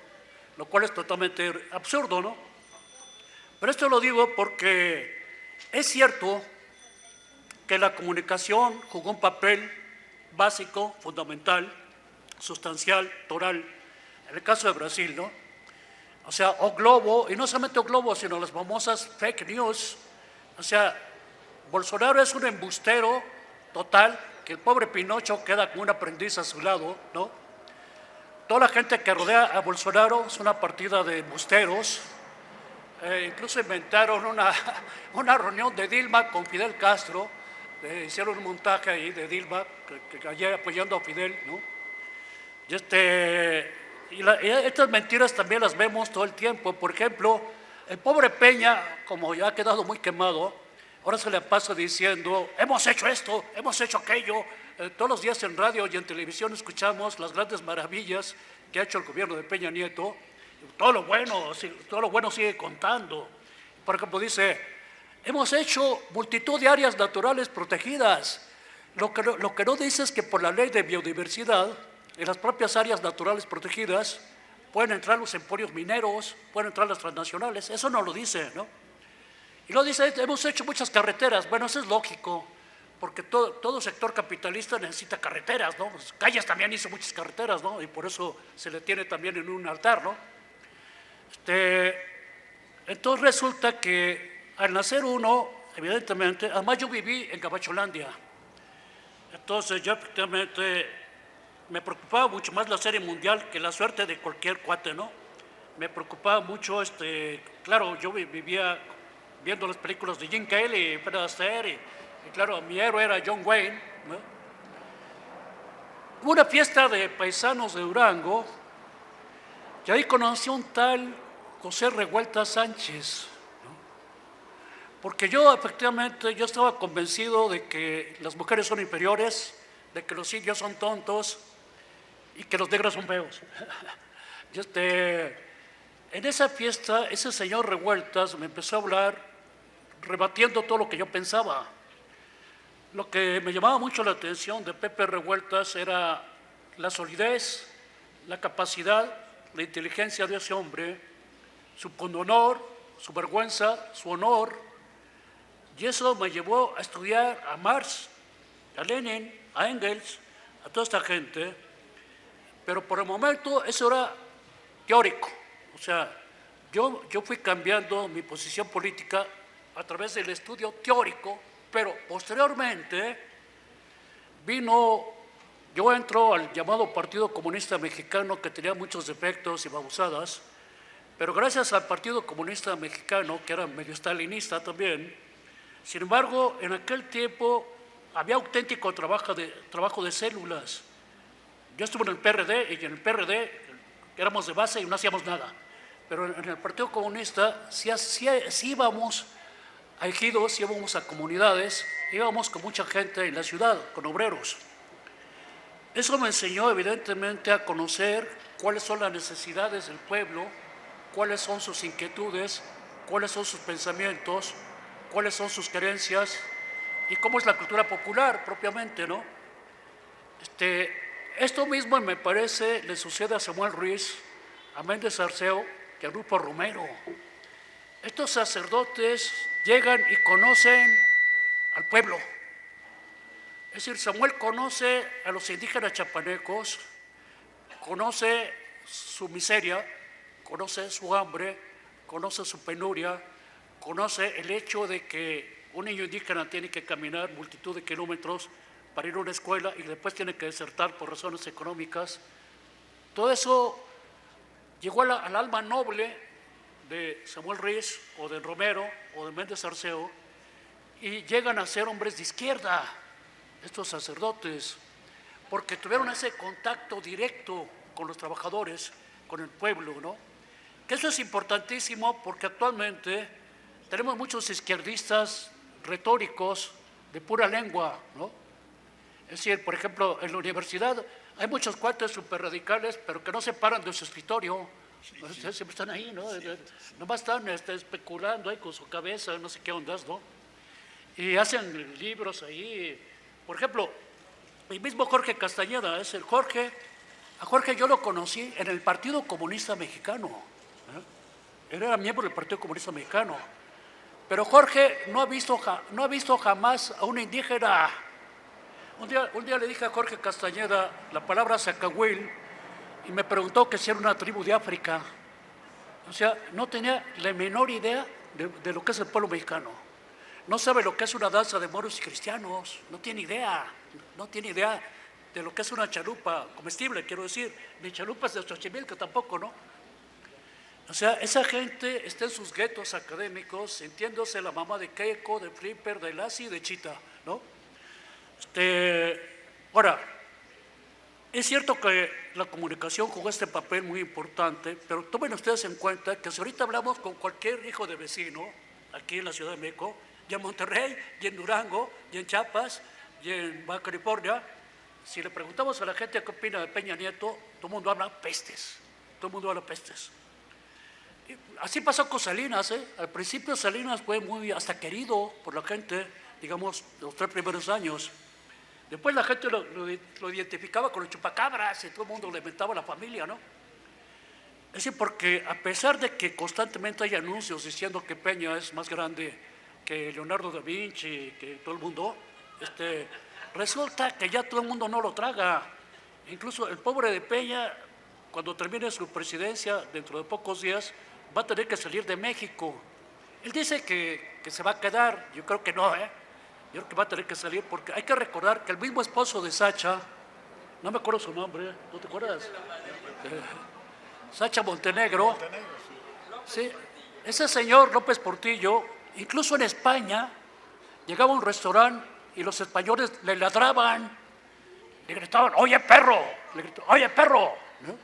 Lo cual es totalmente absurdo, ¿no? Pero esto lo digo porque es cierto que la comunicación jugó un papel básico, fundamental, sustancial, toral, en el caso de Brasil, ¿no? O sea, O Globo, y no solamente O Globo, sino las famosas fake news. O sea, Bolsonaro es un embustero total, que el pobre Pinocho queda como un aprendiz a su lado, ¿no? Toda la gente que rodea a Bolsonaro es una partida de embusteros. Incluso inventaron una reunión de Dilma con Fidel Castro hicieron un montaje ahí de Dilma, que ayer apoyando a Fidel, ¿no? Y, y estas mentiras también las vemos todo el tiempo. Por ejemplo, el pobre Peña, como ya ha quedado muy quemado, ahora se le pasa diciendo, hemos hecho esto, hemos hecho aquello. Todos los días en radio y en televisión escuchamos las grandes maravillas que ha hecho el gobierno de Peña Nieto. Todo lo bueno sigue contando. Por ejemplo, dice, hemos hecho multitud de áreas naturales protegidas. Lo que no dice es que por la ley de biodiversidad, en las propias áreas naturales protegidas, pueden entrar los emporios mineros, pueden entrar las transnacionales. Eso no lo dice, ¿no? Y luego dice, hemos hecho muchas carreteras. Bueno, eso es lógico, porque todo sector capitalista necesita carreteras, ¿no? Pues Calles también hizo muchas carreteras, ¿no? Y por eso se le tiene también en un altar, ¿no? Entonces resulta que al nacer uno, evidentemente, además yo viví en Gabacholandia, entonces yo efectivamente me preocupaba mucho más la serie mundial que la suerte de cualquier cuate, ¿no? Me preocupaba mucho, claro, yo vivía viendo las películas de Jim Kelly, Fred Astaire, y claro, mi héroe era John Wayne, ¿no? Hubo una fiesta de paisanos de Durango, y ahí conocí a un tal José Revueltas Sánchez, ¿no? Porque yo efectivamente, yo estaba convencido de que las mujeres son inferiores, de que los indios son tontos y que los negros son feos. Y en esa fiesta, ese señor Revueltas me empezó a hablar rebatiendo todo lo que yo pensaba. Lo que me llamaba mucho la atención de Pepe Revueltas era la solidez, la capacidad, la inteligencia de ese hombre, su pundonor, su vergüenza, su honor. Y eso me llevó a estudiar a Marx, a Lenin, a Engels, a toda esta gente. Pero por el momento eso era teórico. O sea, yo fui cambiando mi posición política a través del estudio teórico, pero posteriormente yo entro al llamado Partido Comunista Mexicano, que tenía muchos defectos y babosadas, pero gracias al Partido Comunista Mexicano, que era medio stalinista también, sin embargo, en aquel tiempo había auténtico trabajo de células. Yo estuve en el PRD y en el PRD éramos de base y no hacíamos nada, pero en el Partido Comunista sí íbamos a ejidos, íbamos a comunidades, íbamos con mucha gente en la ciudad, con obreros. Eso me enseñó evidentemente a conocer cuáles son las necesidades del pueblo, cuáles son sus inquietudes, cuáles son sus pensamientos, cuáles son sus creencias y cómo es la cultura popular propiamente, ¿no? Esto mismo me parece le sucede a Samuel Ruiz, a Méndez Arceo y a Grupo Romero. Estos sacerdotes llegan y conocen al pueblo. Es decir, Samuel conoce a los indígenas chapanecos, conoce su miseria, conoce su hambre, conoce su penuria, conoce el hecho de que un niño indígena tiene que caminar multitud de kilómetros para ir a una escuela y después tiene que desertar por razones económicas. Todo eso llegó al alma noble de Samuel Ruiz o de Romero o de Méndez Arceo y llegan a ser hombres de izquierda, estos sacerdotes, porque tuvieron ese contacto directo con los trabajadores, con el pueblo, ¿no? Que eso es importantísimo porque actualmente tenemos muchos izquierdistas retóricos de pura lengua, ¿no? Es decir, por ejemplo, en la universidad hay muchos cuates superradicales, pero que no se paran de su escritorio. Siempre están ahí, ¿no? Nomás están especulando ahí con su cabeza, no sé qué ondas, ¿no? Y hacen libros ahí. Por ejemplo, el mismo Jorge Castañeda, a Jorge yo lo conocí en el Partido Comunista Mexicano. Él era miembro del Partido Comunista Mexicano. Pero Jorge no ha visto jamás a un indígena. Un día le dije a Jorge Castañeda la palabra Zacahuil y me preguntó que si era una tribu de África. O sea, no tenía la menor idea de lo que es el pueblo mexicano. No sabe lo que es una danza de moros y cristianos. No tiene idea de lo que es una chalupa comestible, quiero decir. Ni chalupas de Xochimilco tampoco, ¿no? O sea, esa gente está en sus guetos académicos, sintiéndose la mamá de Keiko, de Flipper, de Lassie y de Chita, ¿no? Ahora, es cierto que la comunicación jugó este papel muy importante, pero tomen ustedes en cuenta que si ahorita hablamos con cualquier hijo de vecino, aquí en la Ciudad de México, y en Monterrey, y en Durango, y en Chiapas, y en Baja California, si le preguntamos a la gente qué opina de Peña Nieto, todo el mundo habla pestes, todo el mundo habla pestes. Y así pasó con Salinas, ¿eh? Al principio Salinas fue muy hasta querido por la gente, digamos, los 3 primeros años. Después la gente lo identificaba con los chupacabras y todo el mundo le inventaba a la familia, ¿no? Es decir, porque a pesar de que constantemente hay anuncios diciendo que Peña es más grande que Leonardo da Vinci, que todo el mundo, resulta que ya todo el mundo no lo traga. Incluso el pobre de Peña, cuando termine su presidencia, dentro de pocos días, va a tener que salir de México. Él dice que se va a quedar, yo creo que no, ¿eh? Yo creo que va a tener que salir porque hay que recordar que el mismo esposo de Sacha, no me acuerdo su nombre, ¿no te acuerdas? Sacha Montenegro, sí, ese señor López Portillo, incluso en España, llegaba a un restaurante y los españoles le ladraban, le gritaban, oye perro, le gritó, oye perro, ¿no?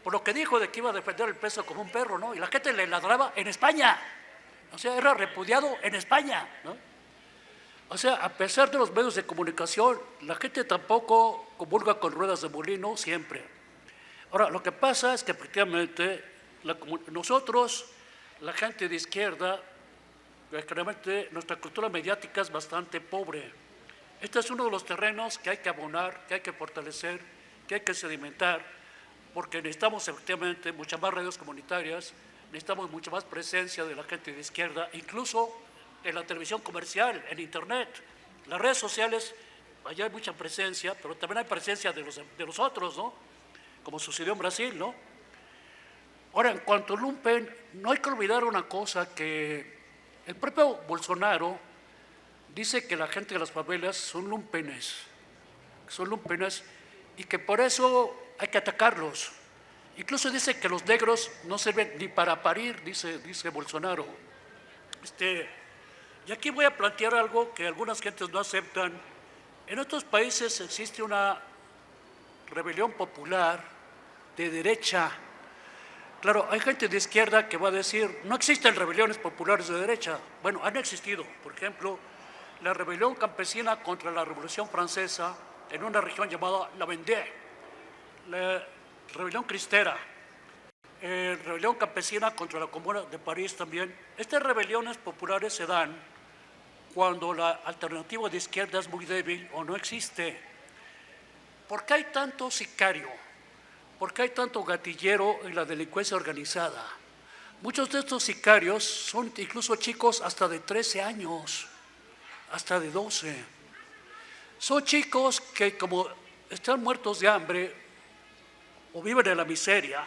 Por lo que dijo de que iba a defender el peso como un perro, ¿no? Y la gente le ladraba en España, o sea, era repudiado en España, ¿no? O sea, a pesar de los medios de comunicación, la gente tampoco comulga con ruedas de molino siempre. Ahora, lo que pasa es que efectivamente nosotros, la gente de izquierda, realmente nuestra cultura mediática es bastante pobre. Este es uno de los terrenos que hay que abonar, que hay que fortalecer, que hay que sedimentar, porque necesitamos efectivamente muchas más redes comunitarias, necesitamos mucha más presencia de la gente de izquierda, incluso en la televisión comercial, en Internet, las redes sociales, allá hay mucha presencia, pero también hay presencia de los otros, ¿no? Como sucedió en Brasil, ¿no? Ahora, en cuanto al lumpen, no hay que olvidar una cosa, que el propio Bolsonaro dice que la gente de las favelas son lumpenes y que por eso hay que atacarlos. Incluso dice que los negros no sirven ni para parir, dice Bolsonaro. Y aquí voy a plantear algo que algunas gentes no aceptan. En otros países existe una rebelión popular de derecha. Claro, hay gente de izquierda que va a decir, no existen rebeliones populares de derecha. Bueno, han existido. Por ejemplo, la rebelión campesina contra la Revolución Francesa en una región llamada la Vendée, la rebelión cristera, rebelión campesina contra la Comuna de París también. Estas rebeliones populares se dan cuando la alternativa de izquierda es muy débil o no existe. ¿Por qué hay tanto sicario? ¿Por qué hay tanto gatillero en la delincuencia organizada? Muchos de estos sicarios son incluso chicos hasta de 13 años, hasta de 12. Son chicos que, como están muertos de hambre o viven en la miseria,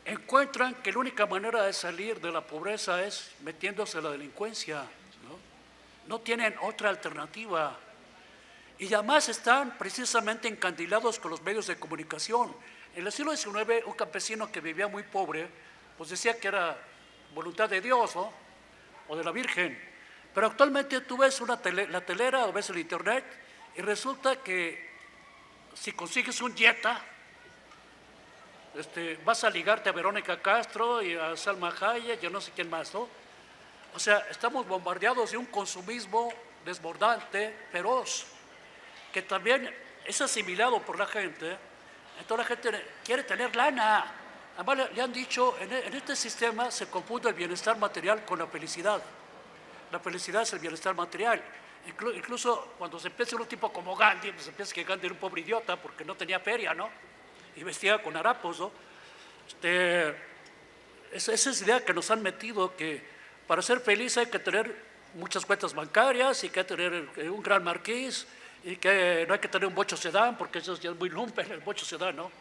encuentran que la única manera de salir de la pobreza es metiéndose en la delincuencia. No tienen otra alternativa. Y además están precisamente encandilados con los medios de comunicación. En el siglo XIX, un campesino que vivía muy pobre, pues decía que era voluntad de Dios, ¿no? O de la Virgen. Pero actualmente tú ves la telera o ves el internet y resulta que si consigues un dieta, vas a ligarte a Verónica Castro y a Salma Hayek y a no sé quién más, ¿no? O sea, estamos bombardeados de un consumismo desbordante, feroz, que también es asimilado por la gente. Entonces la gente quiere tener lana. Además le han dicho, en este sistema se confunde el bienestar material con la felicidad. La felicidad es el bienestar material. Incluso cuando se empieza un tipo como Gandhi, pues se piensa que Gandhi era un pobre idiota porque no tenía feria, ¿no? Y vestía con harapos, ¿no? Esa es la idea que nos han metido, que para ser feliz hay que tener muchas cuentas bancarias y que hay que tener un gran marquís y que no hay que tener un bocho sedán porque eso ya es muy lumpen, el bocho sedán, ¿no?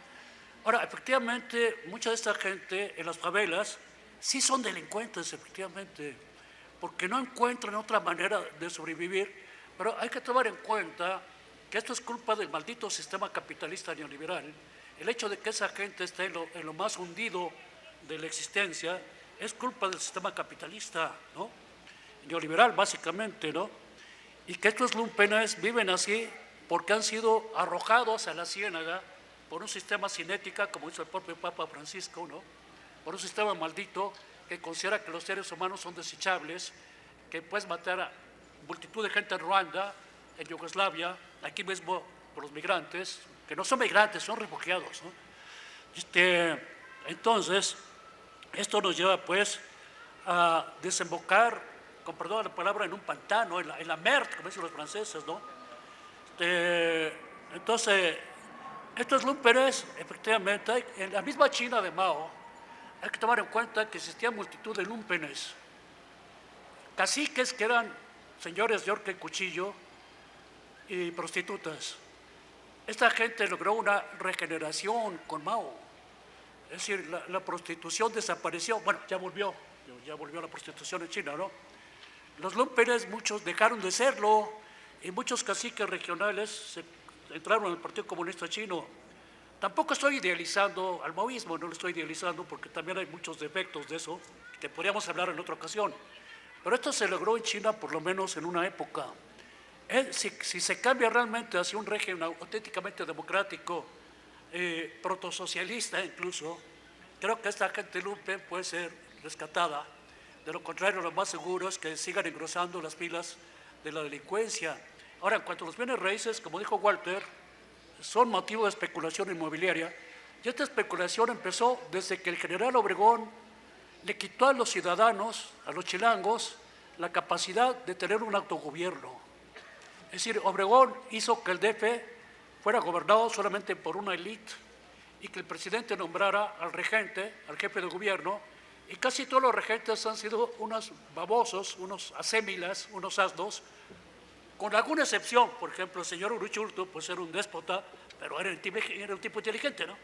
Ahora, efectivamente, mucha de esta gente en las favelas sí son delincuentes, efectivamente, porque no encuentran otra manera de sobrevivir, pero hay que tomar en cuenta que esto es culpa del maldito sistema capitalista neoliberal. El hecho de que esa gente esté en lo más hundido de la existencia es culpa del sistema capitalista, ¿no? Neoliberal, básicamente, ¿no? y que estos lumpenes viven así porque han sido arrojados a la ciénaga por un sistema cinética, como hizo el propio Papa Francisco, ¿no? Por un sistema maldito que considera que los seres humanos son desechables, que puedes matar a multitud de gente en Ruanda, en Yugoslavia, aquí mismo por los migrantes, que no son migrantes, son refugiados, ¿no? Entonces, esto nos lleva pues a desembocar, con perdón de la palabra, en un pantano, en la merde, como dicen los franceses, ¿no? Entonces, estos lumpenes, efectivamente, en la misma China de Mao, hay que tomar en cuenta que existía multitud de lumpenes, caciques que eran señores de horca y cuchillo y prostitutas. Esta gente logró una regeneración con Mao, es decir, la prostitución desapareció, bueno, ya volvió la prostitución en China, ¿no? Los lumpenes, muchos dejaron de serlo, y muchos caciques regionales entraron al Partido Comunista Chino. Tampoco estoy idealizando al maoísmo, no lo estoy idealizando porque también hay muchos defectos de eso, que podríamos hablar en otra ocasión. Pero esto se logró en China por lo menos en una época. Si se cambia realmente hacia un régimen auténticamente democrático, protosocialista incluso, creo que esta gente lumpen puede ser rescatada. De lo contrario, lo más seguro es que sigan engrosando las filas de la delincuencia. Ahora, en cuanto a los bienes raíces, como dijo Walter, son motivo de especulación inmobiliaria, y esta especulación empezó desde que el general Obregón le quitó a los ciudadanos, a los chilangos, la capacidad de tener un autogobierno. Es decir, Obregón hizo que el DF fuera gobernado solamente por una élite y que el presidente nombrara al regente, al jefe de gobierno, y casi todos los regentes han sido unos babosos, unos asémilas, unos asnos, con alguna excepción. Por ejemplo, el señor Uruchurtu, pues era un déspota, pero era un tipo inteligente, ¿no?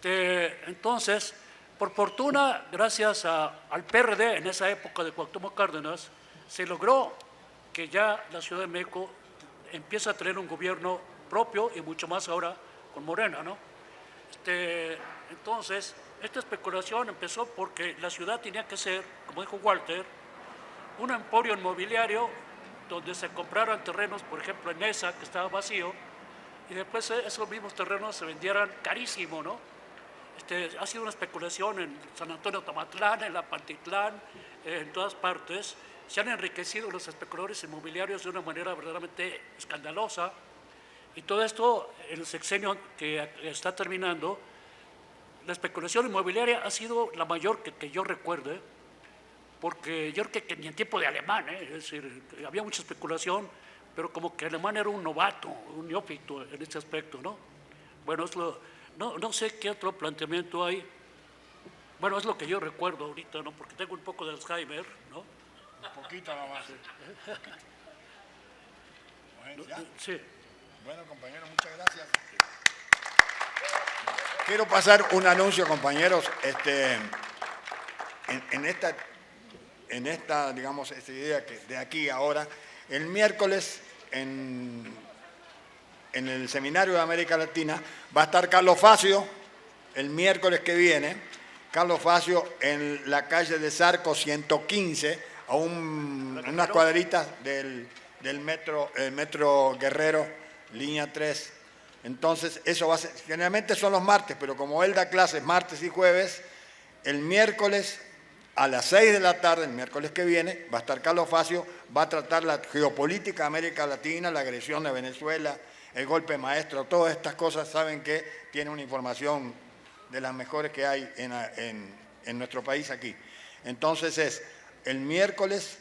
Entonces, por fortuna, gracias al PRD en esa época de Cuauhtémoc Cárdenas, se logró que ya la Ciudad de México empieza a tener un gobierno propio y mucho más ahora con Morena, ¿no? Entonces, esta especulación empezó porque la ciudad tenía que ser, como dijo Walter, un emporio inmobiliario donde se compraran terrenos, por ejemplo, en Nesa, que estaba vacío, y después esos mismos terrenos se vendieran carísimo, ¿no? Ha sido una especulación en San Antonio Tamatlán, en La Pantitlán, en todas partes. Se han enriquecido los especuladores inmobiliarios de una manera verdaderamente escandalosa, y todo esto, en el sexenio que está terminando, la especulación inmobiliaria ha sido la mayor que yo recuerde, porque yo creo que ni en tiempo de Alemán, es decir, había mucha especulación, pero como que Alemán era un novato, un neófito en este aspecto, ¿no? Bueno, no sé qué otro planteamiento hay. Bueno, es lo que yo recuerdo ahorita, ¿no? Porque tengo un poco de Alzheimer, ¿no? Un poquito nomás. Bueno, ¿ya? Sí. Bueno, compañeros, muchas gracias. Quiero pasar un anuncio, compañeros. En esta, digamos, esta idea que de aquí a ahora, el miércoles en el Seminario de América Latina va a estar Carlos Facio, el miércoles que viene, Carlos Facio en la calle de Zarco 115, a unas cuadritas del metro Guerrero, línea 3. Entonces, eso va a ser, generalmente son los martes, pero como él da clases martes y jueves, el miércoles a las 6 de la tarde, el miércoles que viene, va a estar Carlos Facio, va a tratar la geopolítica de América Latina, la agresión de Venezuela, el golpe maestro, todas estas cosas. Saben que tiene una información de las mejores que hay en nuestro país aquí. Entonces es el miércoles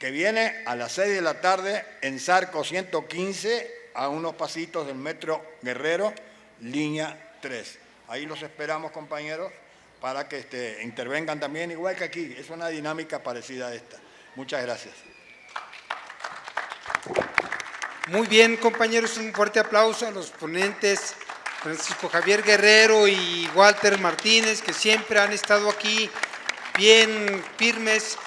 que viene a las 6 de la tarde en Zarco 115, a unos pasitos del metro Guerrero, línea 3. Ahí los esperamos, compañeros, para que intervengan también, igual que aquí. Es una dinámica parecida a esta. Muchas gracias. Muy bien, compañeros, un fuerte aplauso a los ponentes, Francisco Javier Guerrero y Walter Martínez, que siempre han estado aquí bien firmes